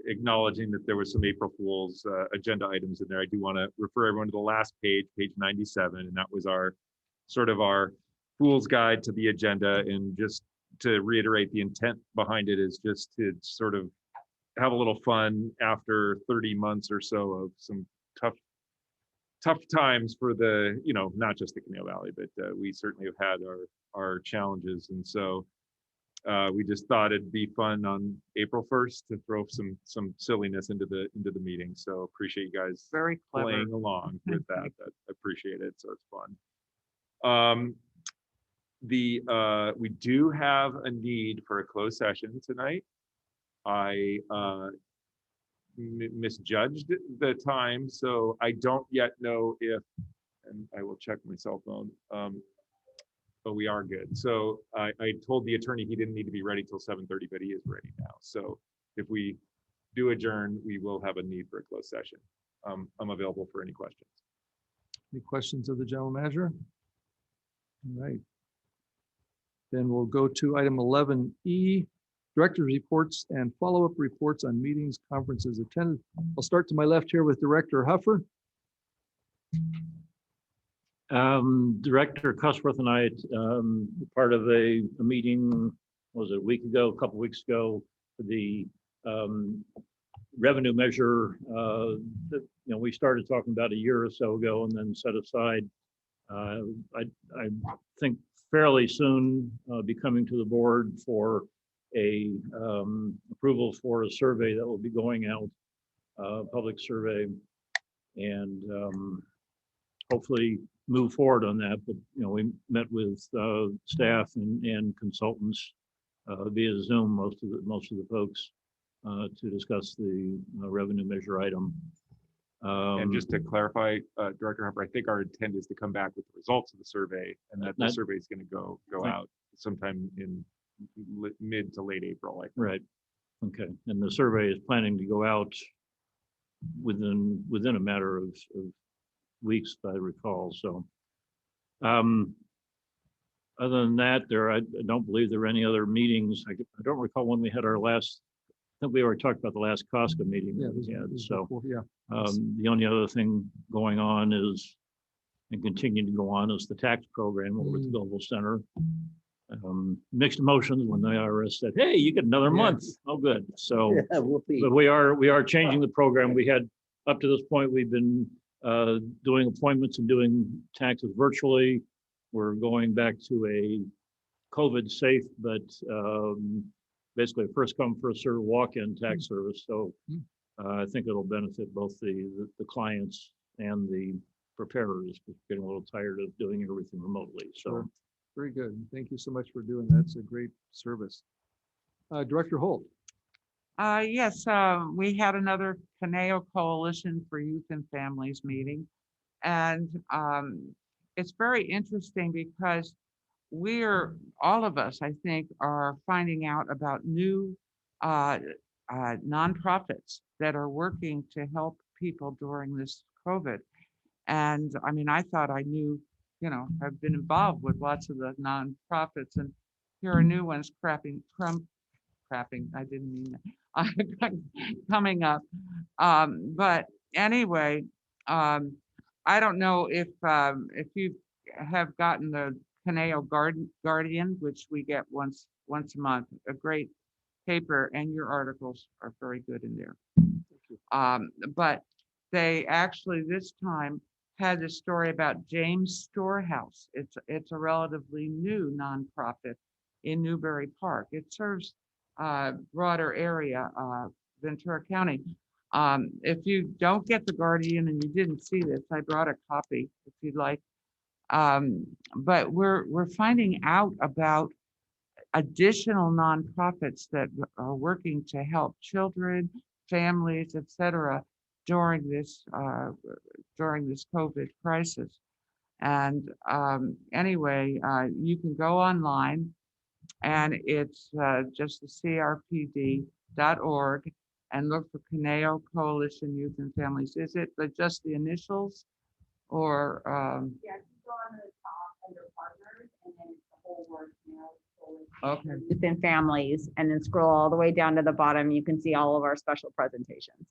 acknowledging that there was some April Fool's agenda items in there, I do want to refer everyone to the last page, page 97, and that was our sort of our Fool's Guide to the agenda. And just to reiterate, the intent behind it is just to sort of have a little fun after 30 months or so of some tough times for the, not just the Canal Valley, but we certainly have had our challenges. And so we just thought it'd be fun on April 1st to throw some silliness into the meeting. So appreciate you guys Very clever. playing along with that. I appreciate it. So it's fun. We do have a need for a closed session tonight. I misjudged the time, so I don't yet know if, and I will check my cell phone, but we are good. So I told the attorney he didn't need to be ready till 7:30, but he is ready now. So if we do adjourn, we will have a need for a closed session. I'm available for any questions. Any questions of the general manager? All right. Then we'll go to item 11E, director's reports and follow-up reports on meetings, conferences attended. I'll start to my left here with Director Huffer. Director Cusworth and I, part of a meeting, was it a couple weeks ago, the revenue measure that we started talking about a year or so ago and then set aside. I think fairly soon be coming to the board for a approval for a survey that will be going out, public survey, and hopefully move forward on that. But we met with staff and consultants via Zoom, most of the folks, to discuss the revenue measure item. And just to clarify, Director Harper, I think our intent is to come back with the results of the survey, and that the survey is going to go out sometime in mid to late April. I think. Right. Okay. And the survey is planning to go out within a matter of weeks, if I recall. So, other than that, I don't believe there are any other meetings. I don't recall when we had our last. I think we already talked about the last COSCA meeting. Yeah, that we had. So, yeah. the only other thing going on is, and continuing to go on, is the tax program over at the Global Center. Mixed emotions when the IRS said, "Hey, you get another month." Oh, good. So, Yeah, whoopee. but we are changing the program. We had up to this point, we've been doing appointments and doing taxes virtually. We're going back to a COVID safe, but basically a first come, first served walk-in tax service. So I think it'll benefit both the clients and the preparers. We're getting a little tired of doing everything remotely. So. Sure. Very good. Thank you so much for doing that. It's a great service. Director Holt. Yes, we had another Caneo Coalition for Youth and Families meeting. And it's very interesting because all of us, I think, are finding out about new nonprofits that are working to help people during this COVID. And I mean, I thought I knew, I've been involved with lots of the nonprofits, and here are new ones crapping, I didn't mean that, coming up. But anyway, I don't know if you have gotten the Caneo Guardian, which we get once a month, a great paper, and your articles are very good in there. But they actually this time had a story about James Storehouse. It's a relatively new nonprofit in Newbury Park. It serves broader area, Ventura County. If you don't get the Guardian and you didn't see this, I brought a copy if you'd like. But we're finding out about additional nonprofits that are working to help children, families, etc., during this COVID crisis. And anyway, you can go online, and it's just the CRPD.org, and look for Caneo Coalition Youth and Families. Is it just the initials, or? Yeah, go on to the top under partners, and then it's the whole word, Okay. Youth and families, and then scroll all the way down to the bottom. You can see all of our special presentations.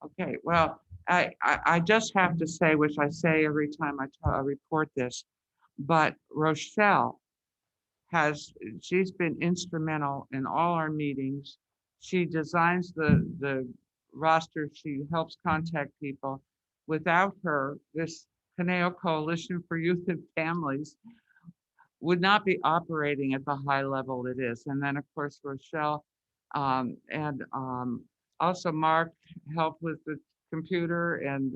Okay, well, I just have to say, which I say every time I report this, but Rochelle she's been instrumental in all our meetings. She designs the roster, she helps contact people. Without her, this Caneo Coalition for Youth and Families would not be operating at the high level it is. And then, of course, Rochelle and also Mark helped with the computer, and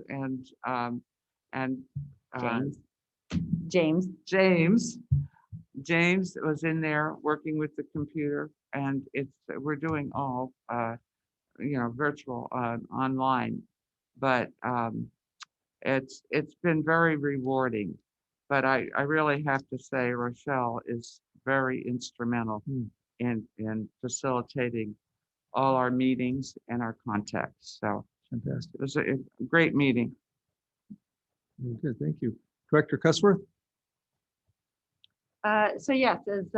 James was in there working with the computer, and we're doing all virtual online, but it's been very rewarding. But I really have to say Rochelle is very instrumental in facilitating all our meetings and our contacts. So Fantastic. it was a great meeting. Good, thank you. Director Cussworth? So yes, as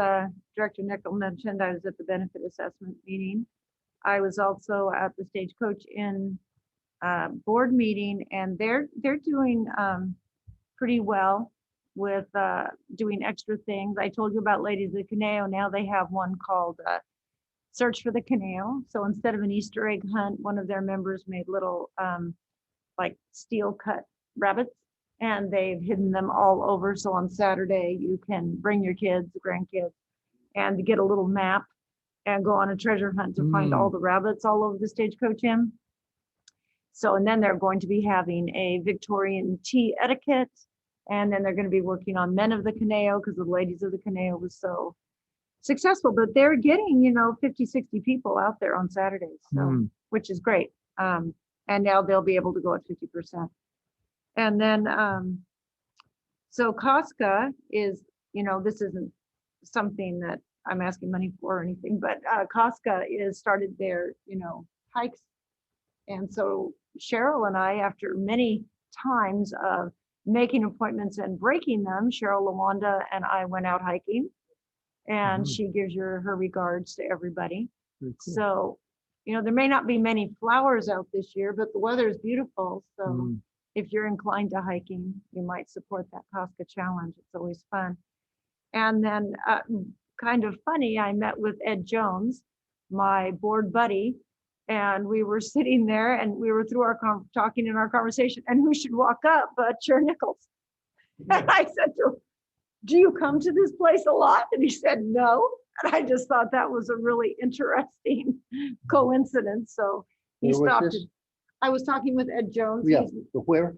Director Nickel mentioned, I was at the benefit assessment meeting. I was also at the Stagecoach Inn board meeting, and they're doing pretty well with doing extra things. I told you about Ladies of the Caneo. Now they have one called Search for the Caneo. So instead of an Easter egg hunt, one of their members made little like steel cut rabbits, and they've hidden them all over. So on Saturday, you can bring your kids, grandkids, and get a little map and go on a treasure hunt to find all the rabbits all over the Stagecoach Inn. So, and then they're going to be having a Victorian tea etiquette, and then they're going to be working on Men of the Caneo, because the Ladies of the Caneo was so successful. But they're getting, 50, 60 people out there on Saturdays, so which is great. And now they'll be able to go at 50%. And then, so Casca is, this isn't something that I'm asking money for or anything, but Casca is started their, hikes. And so Cheryl and I, after many times of making appointments and breaking them, Cheryl, LaWanda, and I went out hiking, and she gives her regards to everybody. Very cool. So, there may not be many flowers out this year, but the weather is beautiful. So if you're inclined to hiking, you might support that Casca challenge. It's always fun. And then kind of funny, I met with Ed Jones, my board buddy, and we were sitting there, and we were through our talking in our conversation, and who should walk up but Chair Nichols. And I said to him, "Do you come to this place a lot?" And he said, "No." And I just thought that was a really interesting coincidence. So he Where was stopped. this? I was talking with Ed Jones. Yeah, He's- where?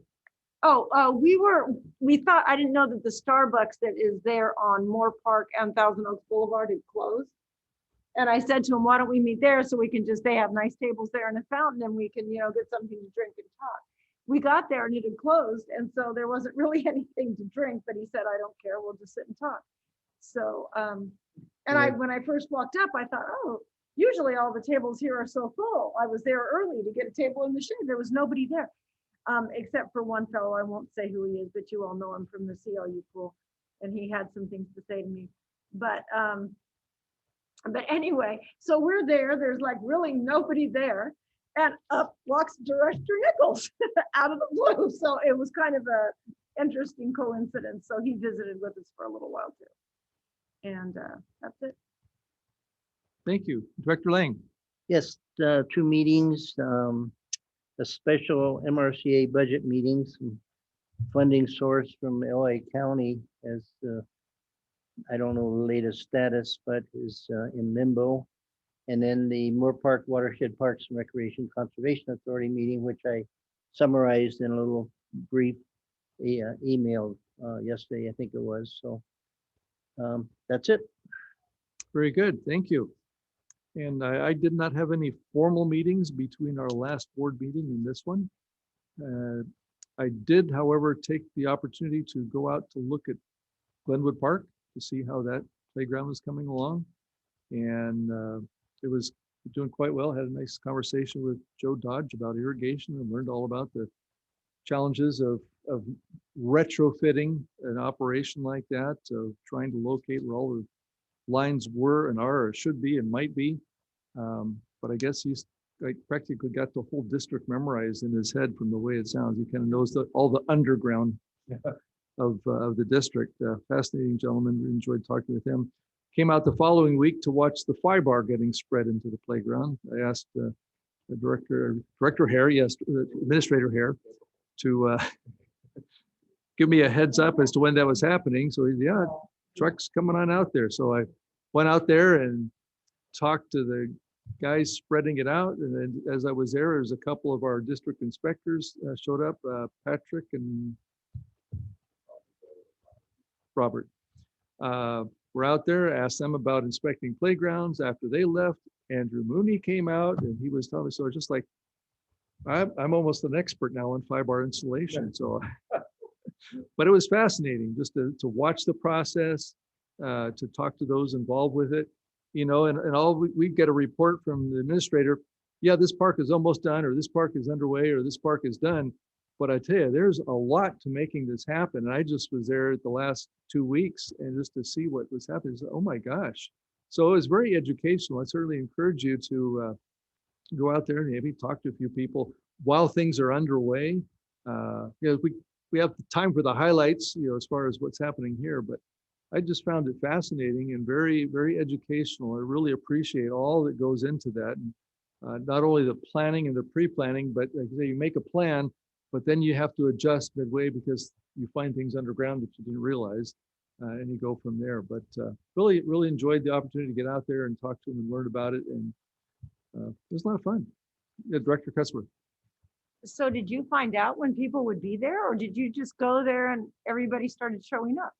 we thought, I didn't know that the Starbucks that is there on Moore Park and Thousand Oaks Boulevard had closed. And I said to him, "Why don't we meet there so we can they have nice tables there and a fountain, and we can, get something to drink and talk." We got there and it had closed, and so there wasn't really anything to drink, but he said, "I don't care, we'll just sit and talk." So, when I first walked up, I thought, oh, usually all the tables here are so full. I was there early to get a table in the shade. There was nobody there. Except for one fellow, I won't say who he is, but you all know him from the CLU pool, and he had some things to say to me. But anyway, so we're there. There's like really nobody there, and up walks Director Nichols out of the blue. So it was kind of a interesting coincidence. So he visited with us for a little while too, and that's it. Thank you. Director Lang? Yes, 2 meetings, a special MRCA budget meetings, funding source from LA County as I don't know the latest status, but is in limbo. And then the Moore Park Watershed Parks and Recreation Conservation Authority meeting, which I summarized in a little brief email yesterday, I think it was. So that's it. Very good, thank you. And I did not have any formal meetings between our last board meeting and this one. I did, however, take the opportunity to go out to look at Glenwood Park to see how that playground was coming along. And it was doing quite well. Had a nice conversation with Joe Dodge about irrigation and learned all about the challenges of retrofitting an operation like that, of trying to locate where all the lines were and are or should be and might be. But I guess he's like practically got the whole district memorized in his head from the way it sounds. He kind of knows all the underground of the district. Fascinating gentleman. We enjoyed talking with him. Came out the following week to watch the fly bar getting spread into the playground. I asked the Director Hare, yes, Administrator Hare, to give me a heads up as to when that was happening. So he, yeah, truck's coming on out there. So I went out there and talked to the guys spreading it out. And then as I was there was a couple of our district inspectors showed up, Patrick and Robert. We're out there, asked them about inspecting playgrounds. After they left, Andrew Mooney came out and he was telling me, so just like, I'm almost an expert now on fly-bar installation. So, but it was fascinating just to watch the process, to talk to those involved with it, you know, and all we get a report from the administrator. Yeah, this park is almost done, or this park is underway, or this park is done. But I tell you, there's a lot to making this happen. And I just was there the last 2 weeks and just to see what was happening. Oh my gosh. So it was very educational. I certainly encourage you to go out there and maybe talk to a few people while things are underway. You know, we have time for the highlights, you know, as far as what's happening here, but I just found it fascinating and very, very educational. I really appreciate all that goes into that. And not only the planning and the pre-planning, but like I say, you make a plan, but then you have to adjust midway because you find things underground that you didn't realize, and you go from there. But really, really enjoyed the opportunity to get out there and talk to them and learn about it. And it was a lot of fun. Yeah, Director Cuthbert. So did you find out when people would be there, or did you just go there and everybody started showing up?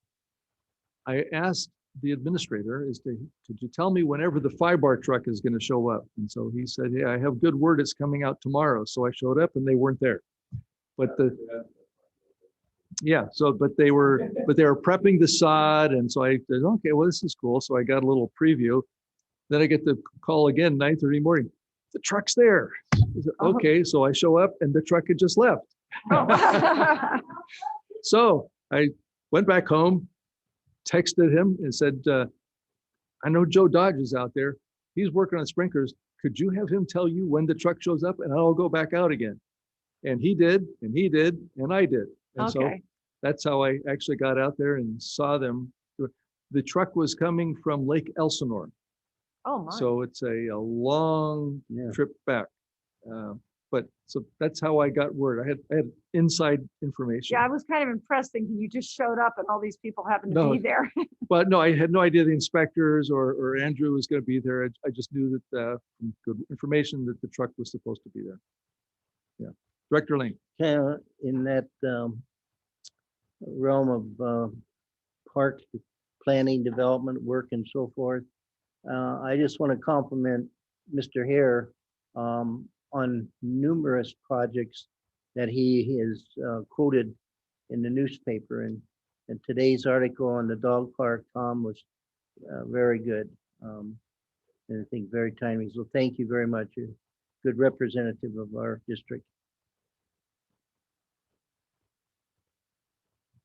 I asked the administrator, could you tell me whenever the fly-bar truck is going to show up? And so he said, yeah, I have good word, it's coming out tomorrow. So I showed up and they weren't there. But but they were prepping the sod. And so I said, okay, well, this is cool. So I got a little preview. Then I get the call again, 9:30 morning. The truck's there. I said, okay, so I show up and the truck had just left. So I went back home, texted him and said, I know Joe Dodge is out there. He's working on sprinklers. Could you have him tell you when the truck shows up and I'll go back out again? And he did, and he did, and I did. And so that's how I actually got out there and saw them. The truck was coming from Lake Elsinore. Oh, my. So it's a long trip back. But so that's how I got word. I had inside information. Yeah, I was kind of impressed thinking you just showed up and all these people happened to No. be there. But no, I had no idea the inspectors or Andrew was going to be there. I just knew that from good information that the truck was supposed to be there. Yeah. Director Lane. In that realm of park planning, development, work, and so forth, I just want to compliment Mr. Hare on numerous projects that he has quoted in the newspaper. And today's article on the dog park, Tom, was very good. And I think very timely. So thank you very much. You're a good representative of our district.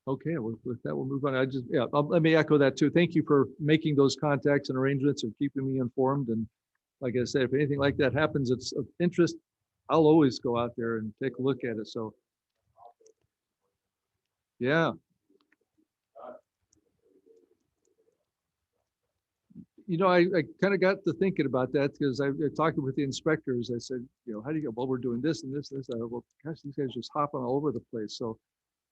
Okay, well, with that, we'll move on. Let me echo that too. Thank you for making those contacts and arrangements and keeping me informed. And like I said, if anything like that happens, it's of interest, I'll always go out there and take a look at it. So, yeah. You know, I kind of got to thinking about that because I talked with the inspectors. I said, you know, how do you go? Well, we're doing this and this and this. I go, well, gosh, these guys just hopping all over the place. So,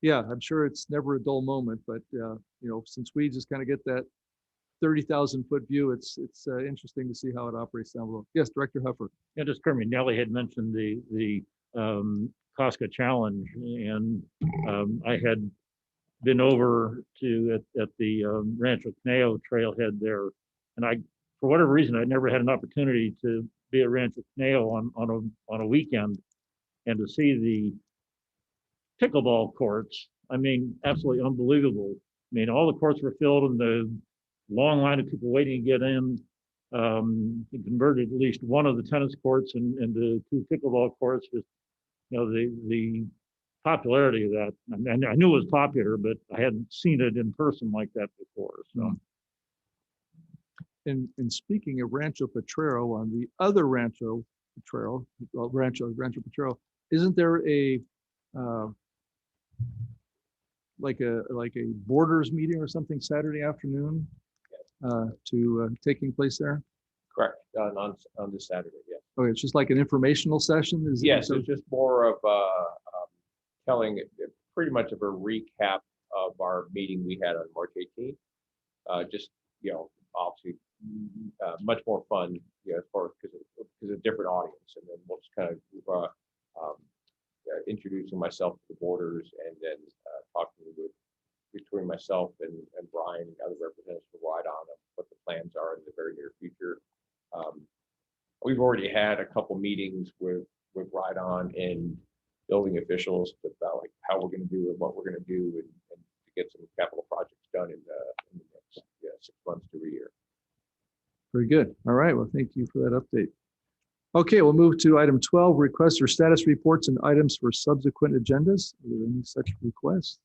yeah, I'm sure it's never a dull moment, but you know, since we just kind of get that 30,000 foot view, it's interesting to see how it operates down below. Yes, Director Huffer. Yeah, just Kermit, Nellie had mentioned the Casca Challenge, and I had been over to at the Rancho Caneo trailhead there, and for whatever reason, I never had an opportunity to be at Rancho Caneo on a weekend and to see the pickleball courts. I mean, absolutely unbelievable. I mean, all the courts were filled and the long line of people waiting to get in. They converted at least one of the tennis courts into 2 pickleball courts. Just, the popularity of that. I knew it was popular, but I hadn't seen it in person like that before. So. And speaking of Rancho Potrero, on the other Rancho Potrero, Rancho Potrero, isn't there a like a borders meeting or something Saturday afternoon taking place there? Correct, on this Saturday, yeah. Okay, it's just like an informational session? Yes, it's just more of telling pretty much of a recap of our meeting we had on March 18th. Just, obviously much more fun, as far as because of different audience. And then we'll just kind of introducing myself to the borders and then talking between myself and Brian and other representatives for Ride On of what the plans are in the very near future. We've already had a couple meetings with Ride On and building officials about like how we're going to do and what we're going to do and to get some capital projects done in the next 6 months to a year. Very good. All right. Well, thank you for that update. Okay, we'll move to item 12, requests for status reports and items for subsequent agendas. Are there any such requests?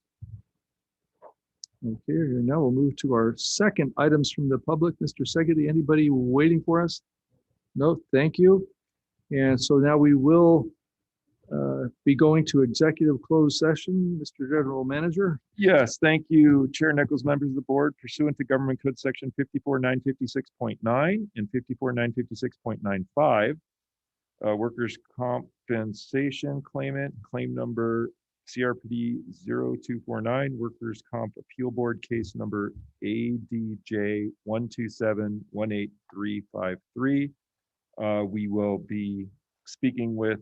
Okay, here now we'll move to our second items from the public. Mr. Segedy, anybody waiting for us? No, thank you. And so now we will be going to executive closed session. Mr. General Manager. Yes, thank you, Chair Nichols, members of the board. Pursuant to Government Code Section 54956.9 and 54956.95, workers' compensation claimant, claim number CRPD 0249, workers' comp appeal board case number ADJ 127-18353. We will be speaking with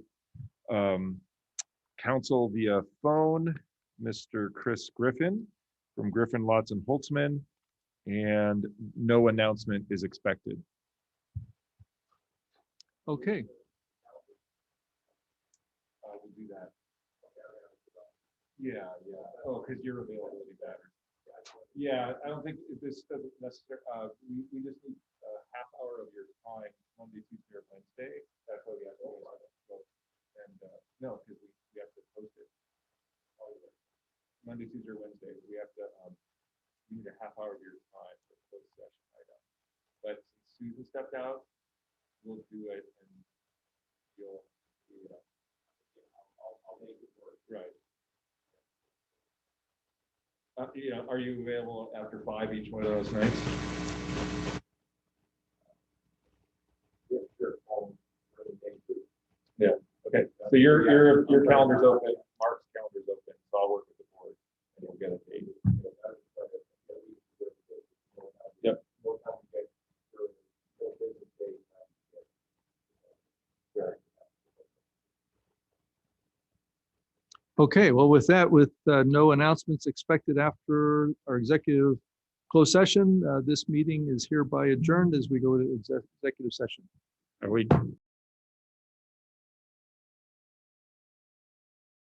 counsel via phone, Mr. Chris Griffin from Griffin, Lotz and Holtzman, and no announcement is expected. Okay. We'll do that. Yeah. Oh, because your availability matters. Yeah, I don't think this doesn't necessarily. We just need a half hour of your time, Monday, Tuesday, or Wednesday. That's what we have to do. And no, because we have to post it. Monday, Tuesday, or Wednesday. We have to. We need a half hour of your time for the closed session item. But since Susan stepped out, we'll do it, and I'll make it work. Right. Are you available after 5 each one of those nights? Yeah, sure. Yeah. Okay. So your calendar's open. Mark's calendar's open. So I'll work with the board and we'll get a date. Yep. Okay, well, with that, with no announcements expected after our executive closed session, this meeting is hereby adjourned as we go to executive session. Are we